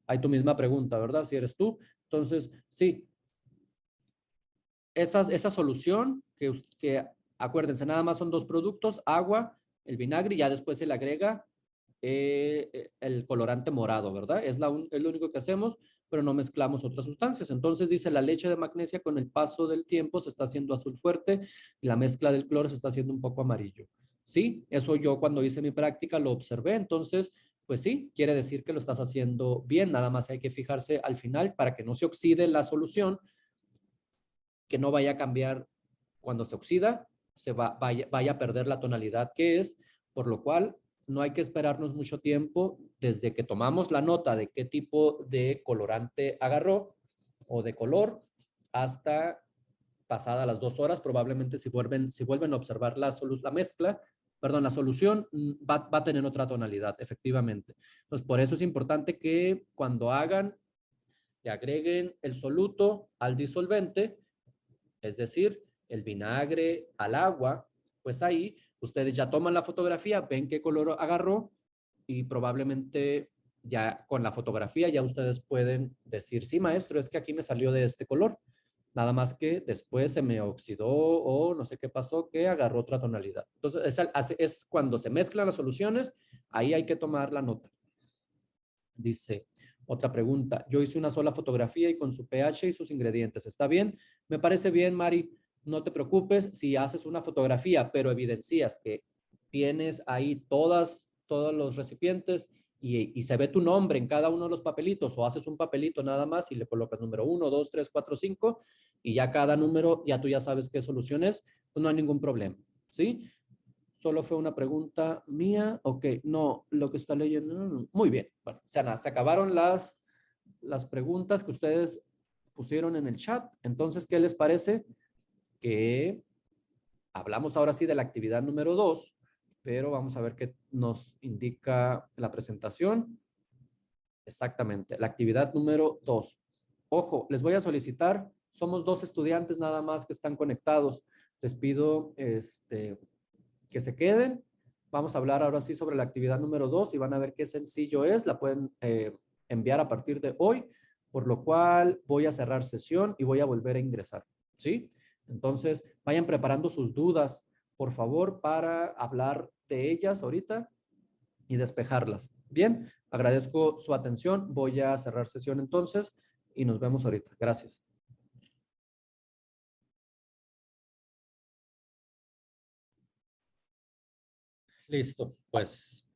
Hay tu misma pregunta, ¿verdad? Si eres tú. Entonces, sí, esa solución que acuérdense, nada más son 2 productos, agua, el vinagre, y ya después se le agrega el colorante morado, ¿verdad? Es lo único que hacemos, pero no mezclamos otras sustancias. Entonces dice, la leche de magnesia con el paso del tiempo se está haciendo azul fuerte y la mezcla del cloro se está haciendo un poco amarillo. Sí, eso yo cuando hice mi práctica lo observé, entonces, pues sí, quiere decir que lo estás haciendo bien, nada más hay que fijarse al final para que no se oxide la solución, que no vaya a cambiar cuando se oxida, vaya a perder la tonalidad que es, por lo cual no hay que esperarnos mucho tiempo desde que tomamos la nota de qué tipo de colorante agarró o de color hasta pasada las 2 horas, probablemente si vuelven a observar la mezcla, perdón, la solución va a tener otra tonalidad, efectivamente. Entonces, por eso es importante que cuando hagan, que agreguen el soluto al disolvente, es decir, el vinagre al agua, pues ahí ustedes ya toman la fotografía, ven qué color agarró y probablemente ya con la fotografía ya ustedes pueden decir, sí, maestro, es que aquí me salió de este color. Nada más que después se me oxidó o no sé qué pasó, que agarró otra tonalidad. Entonces, es cuando se mezclan las soluciones, ahí hay que tomar la nota. Dice, otra pregunta. Yo hice una sola fotografía y con su pH y sus ingredientes. ¿Está bien? Me parece bien, Mari. No te preocupes si haces una fotografía, pero evidencias que tienes ahí todos los recipientes y se ve tu nombre en cada uno de los papelitos, o haces un papelito nada más y le colocas número 1, 2, 3, 4, 5 y ya cada número, ya tú ya sabes qué solución es, pues no hay ningún problema. ¿Sí? Solo fue una pregunta mía. Ok, no, lo que está leyendo. Muy bien. Bueno, se acabaron las preguntas que ustedes pusieron en el chat. Entonces, ¿qué les parece? Que hablamos ahora sí de la actividad número 2, pero vamos a ver qué nos indica la presentación. Exactamente, la actividad número 2. Ojo, les voy a solicitar, somos 2 estudiantes nada más que están conectados. Les pido que se queden. Vamos a hablar ahora sí sobre la actividad número 2 y van a ver qué sencillo es. La pueden enviar a partir de hoy, por lo cual voy a cerrar sesión y voy a volver a ingresar. ¿Sí? Entonces, vayan preparando sus dudas, por favor, para hablar de ellas ahorita y despejarlas. Bien, agradezco su atención. Voy a cerrar sesión entonces y nos vemos ahorita. Gracias. Listo, pues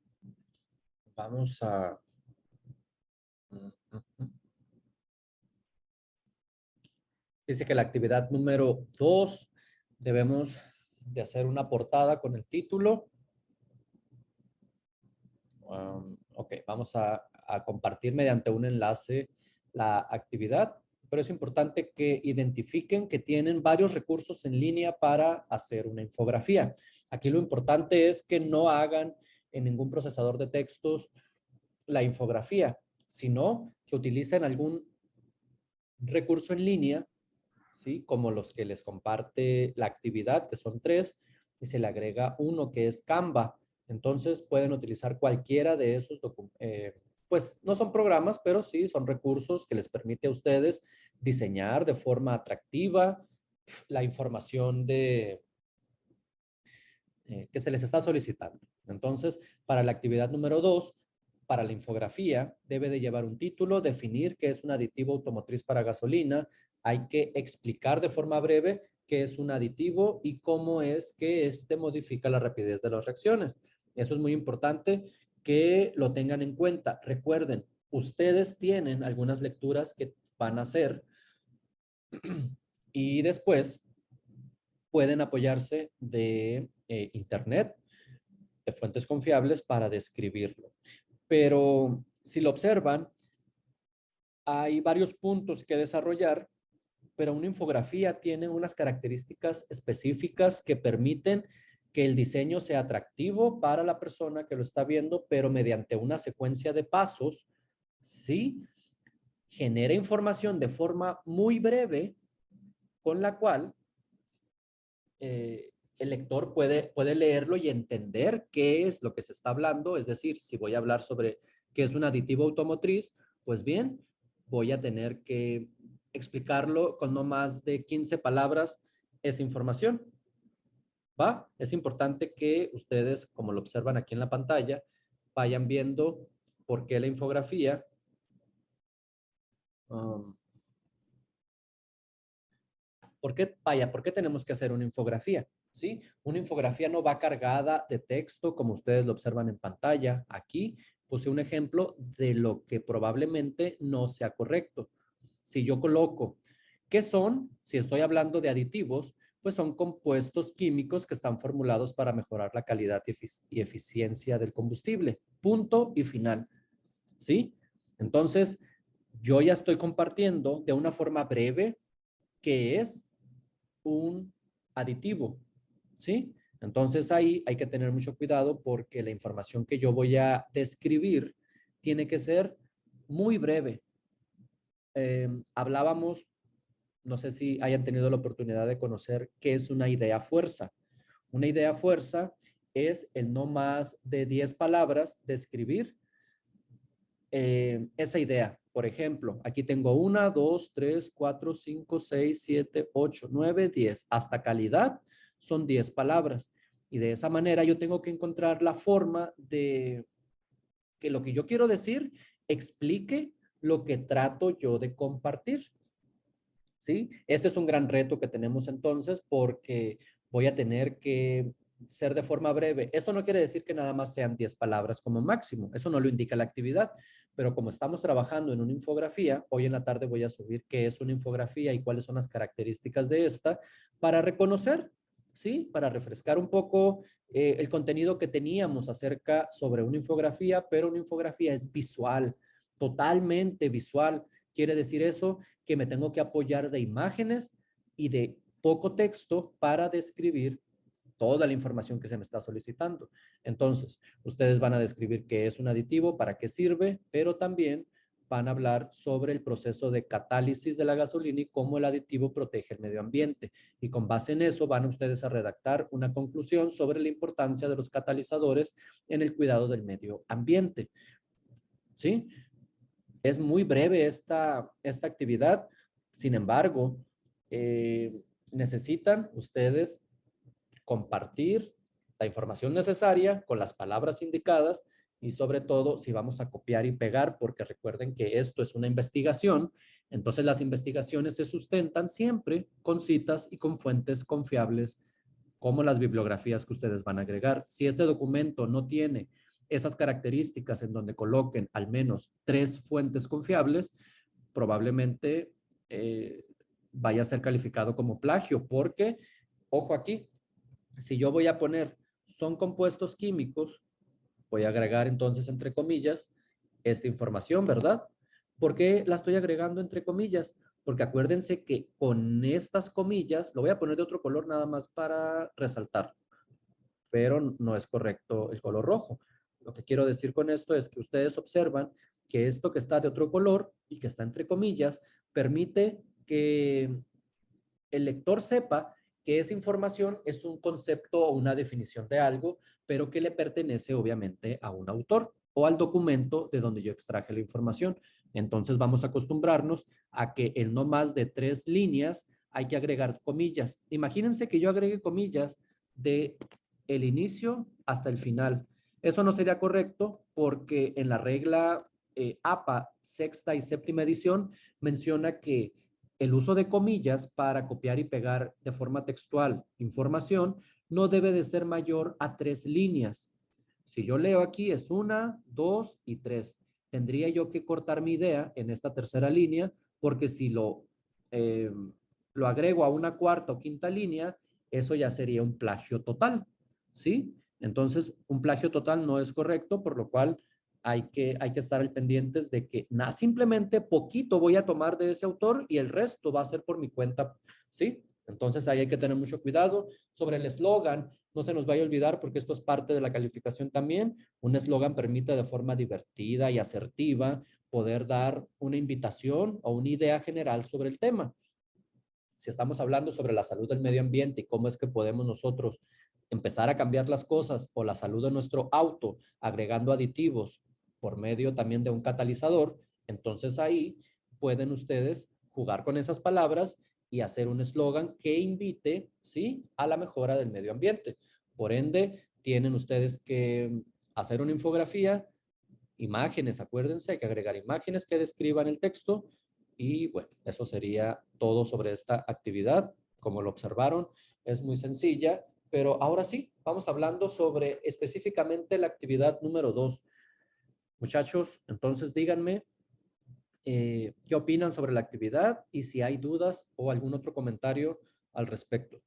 vamos a... Dice que la actividad número 2 debemos de hacer una portada con el título. Ok, vamos a compartir mediante un enlace la actividad. pero es importante que identifiquen que tienen varios recursos en línea para hacer una infografía. Aquí lo importante es que no hagan en ningún procesador de textos la infografía, sino que utilicen algún recurso en línea, ¿sí? Como los que les comparte la actividad, que son 3, y se le agrega uno que es Canva. Entonces pueden utilizar cualquiera de esos pues no son programas, pero sí son recursos que les permite a ustedes diseñar de forma atractiva la información que se les está solicitando. Entonces, para la actividad número 2, para la infografía, debe de llevar un título, definir qué es un aditivo automotriz para gasolina. Hay que explicar de forma breve qué es un aditivo y cómo es que este modifica la rapidez de las reacciones. Eso es muy importante que lo tengan en cuenta. Recuerden, ustedes tienen algunas lecturas que van a hacer y después pueden apoyarse de internet, de fuentes confiables para describirlo. Pero si lo observan, hay varios puntos que desarrollar, pero una infografía tiene unas características específicas que permiten que el diseño sea atractivo para la persona que lo está viendo, pero mediante una secuencia de pasos, ¿sí? Genera información de forma muy breve con la cual el lector puede leerlo y entender qué es lo que se está hablando. Es decir, si voy a hablar sobre qué es un aditivo automotriz, pues bien, voy a tener que explicarlo con no más de 15 palabras esa información. ¿Va? Es importante que ustedes, como lo observan aquí en la pantalla, vayan viendo por qué la infografía um, ¿por qué tenemos que hacer una infografía? ¿Sí? Una infografía no va cargada de texto como ustedes lo observan en pantalla. Aquí puse un ejemplo de lo que probablemente no sea correcto. Si yo coloco, ¿qué son? Si estoy hablando de aditivos, pues son compuestos químicos que están formulados para mejorar la calidad y eficiencia del combustible. Punto y final. ¿Sí? Entonces, yo ya estoy compartiendo de una forma breve qué es un aditivo, ¿sí? Entonces ahí hay que tener mucho cuidado porque la información que yo voy a describir tiene que ser muy breve. Hablábamos, no sé si hayan tenido la oportunidad de conocer qué es una idea fuerza. Una idea fuerza es el no más de 10 palabras describir esa idea. Por ejemplo, aquí tengo 1, 2, 3, 4, 5, 6, 7, 8, 9, 10. Hasta calidad son 10 palabras. Y de esa manera yo tengo que encontrar la forma de que lo que yo quiero decir explique lo que trato yo de compartir. ¿Sí? Este es un gran reto que tenemos entonces porque voy a tener que ser de forma breve. Esto no quiere decir que nada más sean 10 palabras como máximo. Eso no lo indica la actividad. Pero como estamos trabajando en una infografía, hoy en la tarde voy a subir qué es una infografía y cuáles son las características de esta para reconocer, ¿sí? Para refrescar un poco el contenido que teníamos acerca sobre una infografía, pero una infografía es visual, totalmente visual. Quiere decir eso que me tengo que apoyar de imágenes y de poco texto para describir toda la información que se me está solicitando. Entonces, ustedes van a describir qué es un aditivo, para qué sirve, pero también van a hablar sobre el proceso de catálisis de la gasolina y cómo el aditivo protege el medio ambiente. Y con base en eso van ustedes a redactar una conclusión sobre la importancia de los catalizadores en el cuidado del medio ambiente. ¿Sí? Es muy breve esta actividad. Sin embargo, necesitan ustedes compartir la información necesaria con las palabras indicadas y sobre todo si vamos a copiar y pegar, porque recuerden que esto es una investigación, entonces las investigaciones se sustentan siempre con citas y con fuentes confiables como las bibliografías que ustedes van a agregar. Si este documento no tiene esas características en donde coloquen al menos 3 fuentes confiables, probablemente vaya a ser calificado como plagio, porque, ojo aquí, si yo voy a poner son compuestos químicos, voy a agregar entonces entre comillas esta información, ¿verdad? ¿Por qué la estoy agregando entre comillas? porque acuérdense que con estas comillas, lo voy a poner de otro color nada más para resaltar, pero no es correcto el color rojo. Lo que quiero decir con esto es que ustedes observan que esto que está de otro color y que está entre comillas, permite que el lector sepa que esa información es un concepto o una definición de algo, pero que le pertenece obviamente a un autor o al documento de donde yo extraje la información. Entonces vamos a acostumbrarnos a que en no más de 3 líneas hay que agregar comillas. Imagínense que yo agregue comillas de el inicio hasta el final. Eso no sería correcto porque en la regla APA sexta y séptima edición menciona que el uso de comillas para copiar y pegar de forma textual información no debe de ser mayor a 3 líneas. Si yo leo aquí es 1, 2 y 3. Tendría yo que cortar mi idea en esta tercera línea porque si lo agrego a una cuarta o quinta línea, eso ya sería un plagio total, ¿sí? Entonces, un plagio total no es correcto, por lo cual hay que estar al pendientes de que simplemente poquito voy a tomar de ese autor y el resto va a ser por mi cuenta, ¿sí? Entonces ahí hay que tener mucho cuidado. Sobre el eslogan, no se nos vaya a olvidar porque esto es parte de la calificación también. Un eslogan permite de forma divertida y asertiva poder dar una invitación o una idea general sobre el tema. Si estamos hablando sobre la salud del medio ambiente y cómo es que podemos nosotros empezar a cambiar las cosas o la salud de nuestro auto agregando aditivos por medio también de un catalizador, entonces ahí pueden ustedes jugar con esas palabras y hacer un eslogan que invite, ¿sí?, a la mejora del medio ambiente. Por ende, tienen ustedes que hacer una infografía, imágenes, acuérdense, hay que agregar imágenes que describan el texto y bueno, eso sería todo sobre esta actividad. Como lo observaron, es muy sencilla, pero ahora sí, vamos hablando sobre específicamente la actividad número 2. Muchachos, entonces díganme qué opinan sobre la actividad y si hay dudas o algún otro comentario al respecto.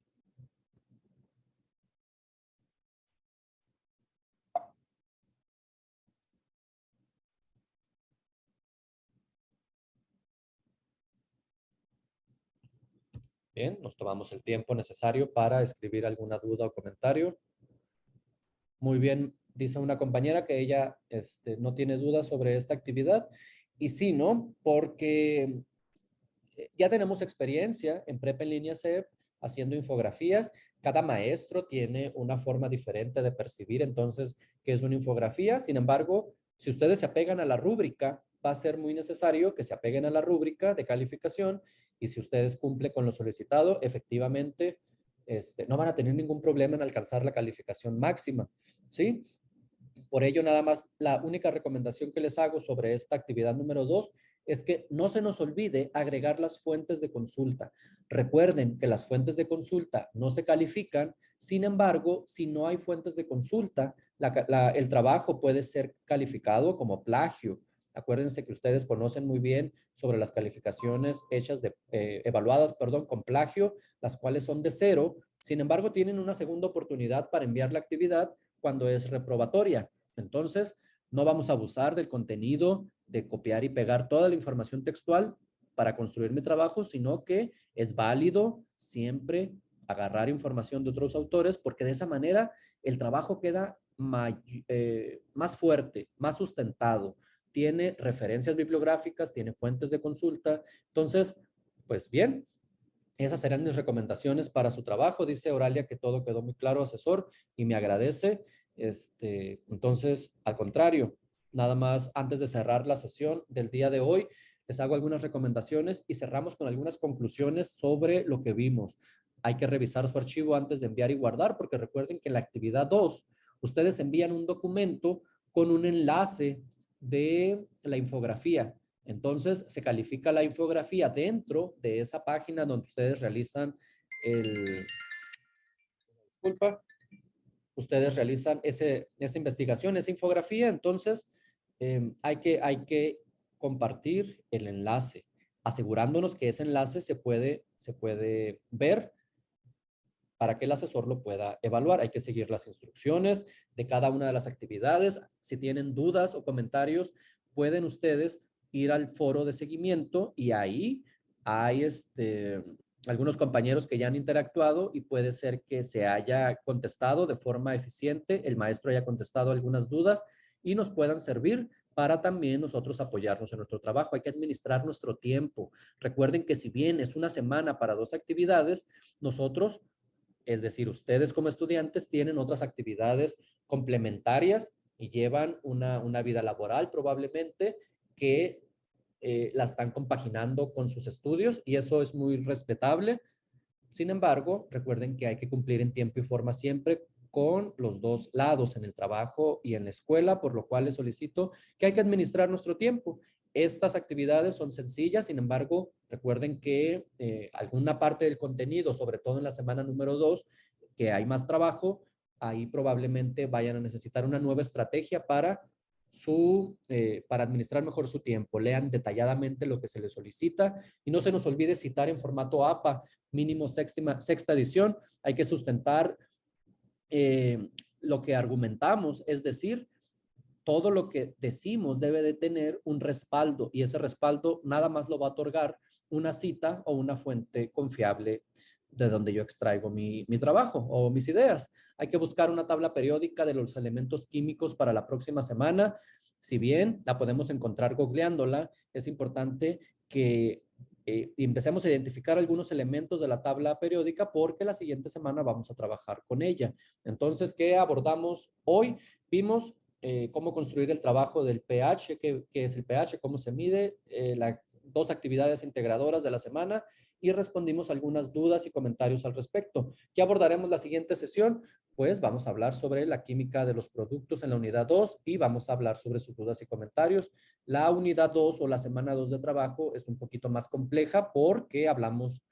Bien, nos tomamos el tiempo necesario para escribir alguna duda o comentario. Muy bien, dice una compañera que ella no tiene dudas sobre esta actividad. Y sí, ¿no? Porque ya tenemos experiencia en Prepa en línea CEP haciendo infografías. Cada maestro tiene una forma diferente de percibir entonces qué es una infografía. Sin embargo, si ustedes se apegan a la rúbrica, va a ser muy necesario que se apeguen a la rúbrica de calificación y si ustedes cumplen con lo solicitado, efectivamente, no van a tener ningún problema en alcanzar la calificación máxima, ¿sí? Por ello, nada más, la única recomendación que les hago sobre esta actividad número 2 es que no se nos olvide agregar las fuentes de consulta. Recuerden que las fuentes de consulta no se califican, sin embargo, si no hay fuentes de consulta, el trabajo puede ser calificado como plagio. Acuérdense que ustedes conocen muy bien sobre las calificaciones evaluadas, con plagio, las cuales son de 0. Sin embargo, tienen una segunda oportunidad para enviar la actividad cuando es reprobatoria. Entonces, no vamos a abusar del contenido, de copiar y pegar toda la información textual para construir mi trabajo, sino que es válido siempre agarrar información de otros autores porque de esa manera el trabajo queda más fuerte, más sustentado, tiene referencias bibliográficas, tiene fuentes de consulta. Entonces, pues bien, esas serán mis recomendaciones para su trabajo. Dice Oralia que todo quedó muy claro, asesor, y me agradece. Entonces, al contrario, nada más antes de cerrar la sesión del día de hoy, les hago algunas recomendaciones y cerramos con algunas conclusiones sobre lo que vimos. Hay que revisar su archivo antes de enviar y guardar, porque recuerden que en la actividad 2, ustedes envían un documento con un enlace de la infografía. Entonces, se califica la infografía dentro de esa página donde ustedes realizan disculpa, ustedes realizan esa investigación, esa infografía. Entonces, hay que compartir el enlace, asegurándonos que ese enlace se puede ver para que el asesor lo pueda evaluar. Hay que seguir las instrucciones de cada una de las actividades. Si tienen dudas o comentarios, pueden ustedes ir al foro de seguimiento y ahí hay algunos compañeros que ya han interactuado y puede ser que se haya contestado de forma eficiente, el maestro haya contestado algunas dudas y nos puedan servir para también nosotros apoyarnos en nuestro trabajo. Hay que administrar nuestro tiempo. Recuerden que si bien es una semana para 2 actividades, nosotros, es decir, ustedes como estudiantes tienen otras actividades complementarias y llevan una vida laboral probablemente que la están compaginando con sus estudios y eso es muy respetable. Sin embargo, recuerden que hay que cumplir en tiempo y forma siempre con los dos lados, en el trabajo y en la escuela, por lo cual les solicito que hay que administrar nuestro tiempo. Estas actividades son sencillas, sin embargo, recuerden que alguna parte del contenido, sobre todo en la semana número 2, que hay más trabajo, ahí probablemente vayan a necesitar una nueva estrategia para administrar mejor su tiempo. Lean detalladamente lo que se les solicita y no se nos olvide citar en formato APA, mínimo sexta edición. Hay que sustentar lo que argumentamos, es decir, todo lo que decimos debe de tener un respaldo y ese respaldo nada más lo va a otorgar una cita o una fuente confiable de donde yo extraigo mi trabajo o mis ideas. Hay que buscar una tabla periódica de los elementos químicos para la próxima semana. Si bien la podemos encontrar googleándola, es importante que empecemos a identificar algunos elementos de la tabla periódica porque la siguiente semana vamos a trabajar con ella. Entonces, ¿qué abordamos hoy? Vimos cómo construir el trabajo del pH, qué es el pH, cómo se mide, las 2 actividades integradoras de la semana y respondimos algunas dudas y comentarios al respecto. ¿Qué abordaremos la siguiente sesión? Pues vamos a hablar sobre la química de los productos en la unidad 2 y vamos a hablar sobre sus dudas y comentarios. La unidad 2 o la semana 2 de trabajo es un poquito más compleja porque hablamos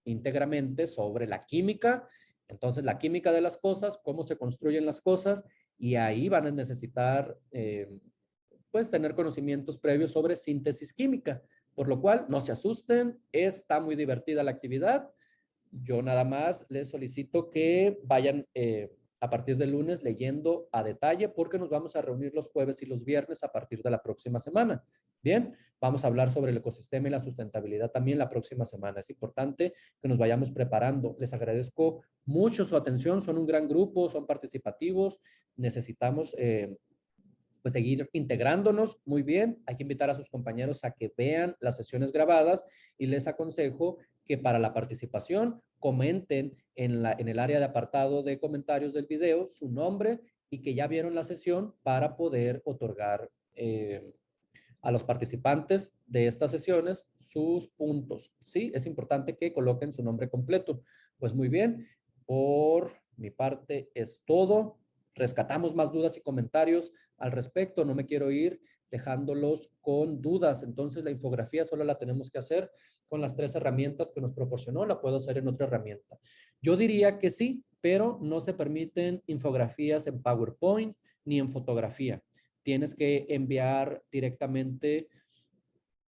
íntegramente sobre la química. Entonces, la química de las cosas, cómo se construyen las cosas y ahí van a necesitar pues tener conocimientos previos sobre síntesis química, por lo cual no se asusten, está muy divertida la actividad. Yo nada más les solicito que vayan a partir del lunes leyendo a detalle porque nos vamos a reunir los jueves y los viernes a partir de la próxima semana. Bien, vamos a hablar sobre el ecosistema y la sustentabilidad también la próxima semana. Es importante que nos vayamos preparando. Les agradezco mucho su atención, son un gran grupo, son participativos, necesitamos pues seguir integrándonos muy bien. Hay que invitar a sus compañeros a que vean las sesiones grabadas y les aconsejo que para la participación comenten en el área de apartado de comentarios del video su nombre y que ya vieron la sesión para poder otorgar a los participantes de estas sesiones sus puntos. Sí, es importante que coloquen su nombre completo. Pues muy bien, por mi parte es todo. Rescatamos más dudas y comentarios al respecto. No me quiero ir dejándolos con dudas. Entonces la infografía solo la tenemos que hacer con las 3 herramientas que nos proporcionó. La puedo hacer en otra herramienta. Yo diría que sí, pero no se permiten infografías en PowerPoint ni en fotografía. Tienes que enviar directamente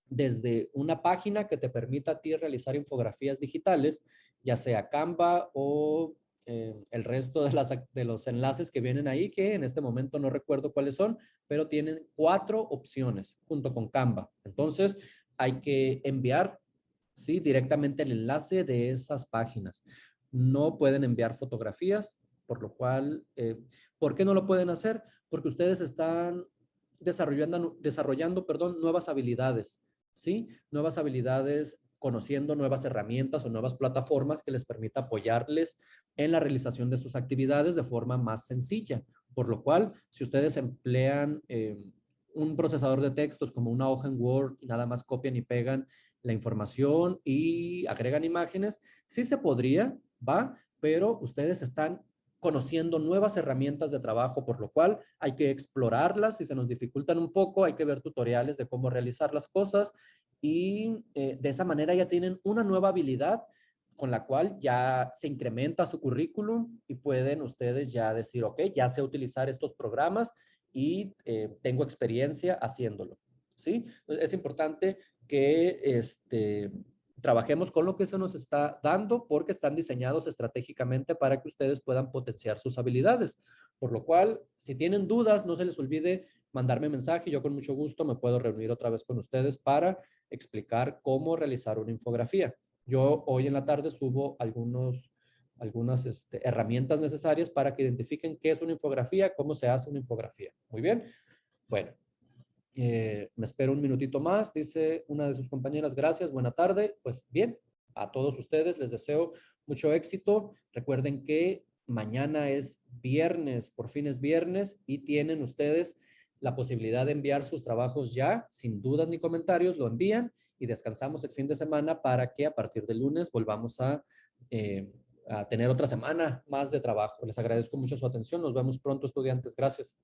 desde una página que te permita a ti realizar infografías digitales, ya sea Canva o el resto de los enlaces que vienen ahí, que en este momento no recuerdo cuáles son, pero tienen 4 opciones junto con Canva. Entonces, hay que enviar, ¿sí? Directamente el enlace de esas páginas. No pueden enviar fotografías, por lo cual, ¿por qué no lo pueden hacer? Porque ustedes están desarrollando, perdón, nuevas habilidades, ¿sí? Nuevas habilidades conociendo nuevas herramientas o nuevas plataformas que les permita apoyarles en la realización de sus actividades de forma más sencilla. Por lo cual, si ustedes emplean un procesador de textos como una hoja en Word y nada más copian y pegan la información y agregan imágenes, sí se podría, va, pero ustedes están conociendo nuevas herramientas de trabajo, por lo cual hay que explorarlas. Si se nos dificultan un poco, hay que ver tutoriales de cómo realizar las cosas y de esa manera ya tienen una nueva habilidad con la cual ya se incrementa su currículum y pueden ustedes ya decir, ok, ya sé utilizar estos programas y tengo experiencia haciéndolo, ¿sí? Es importante que trabajemos con lo que se nos está dando porque están diseñados estratégicamente para que ustedes puedan potenciar sus habilidades. Por lo cual, si tienen dudas, no se les olvide mandarme mensaje y yo con mucho gusto me puedo reunir otra vez con ustedes para explicar cómo realizar una infografía. Yo hoy en la tarde subo algunas herramientas necesarias para que identifiquen qué es una infografía, cómo se hace una infografía. Muy bien. Bueno, me espero un minutito más, dice una de sus compañeras. Gracias, buena tarde. Pues bien, a todos ustedes les deseo mucho éxito. Recuerden que mañana es viernes, por fin es viernes, y tienen ustedes la posibilidad de enviar sus trabajos ya, sin dudas ni comentarios, lo envían y descansamos el fin de semana para que a partir del lunes volvamos a tener otra semana más de trabajo. Les agradezco mucho su atención. Nos vemos pronto, estudiantes. Gracias.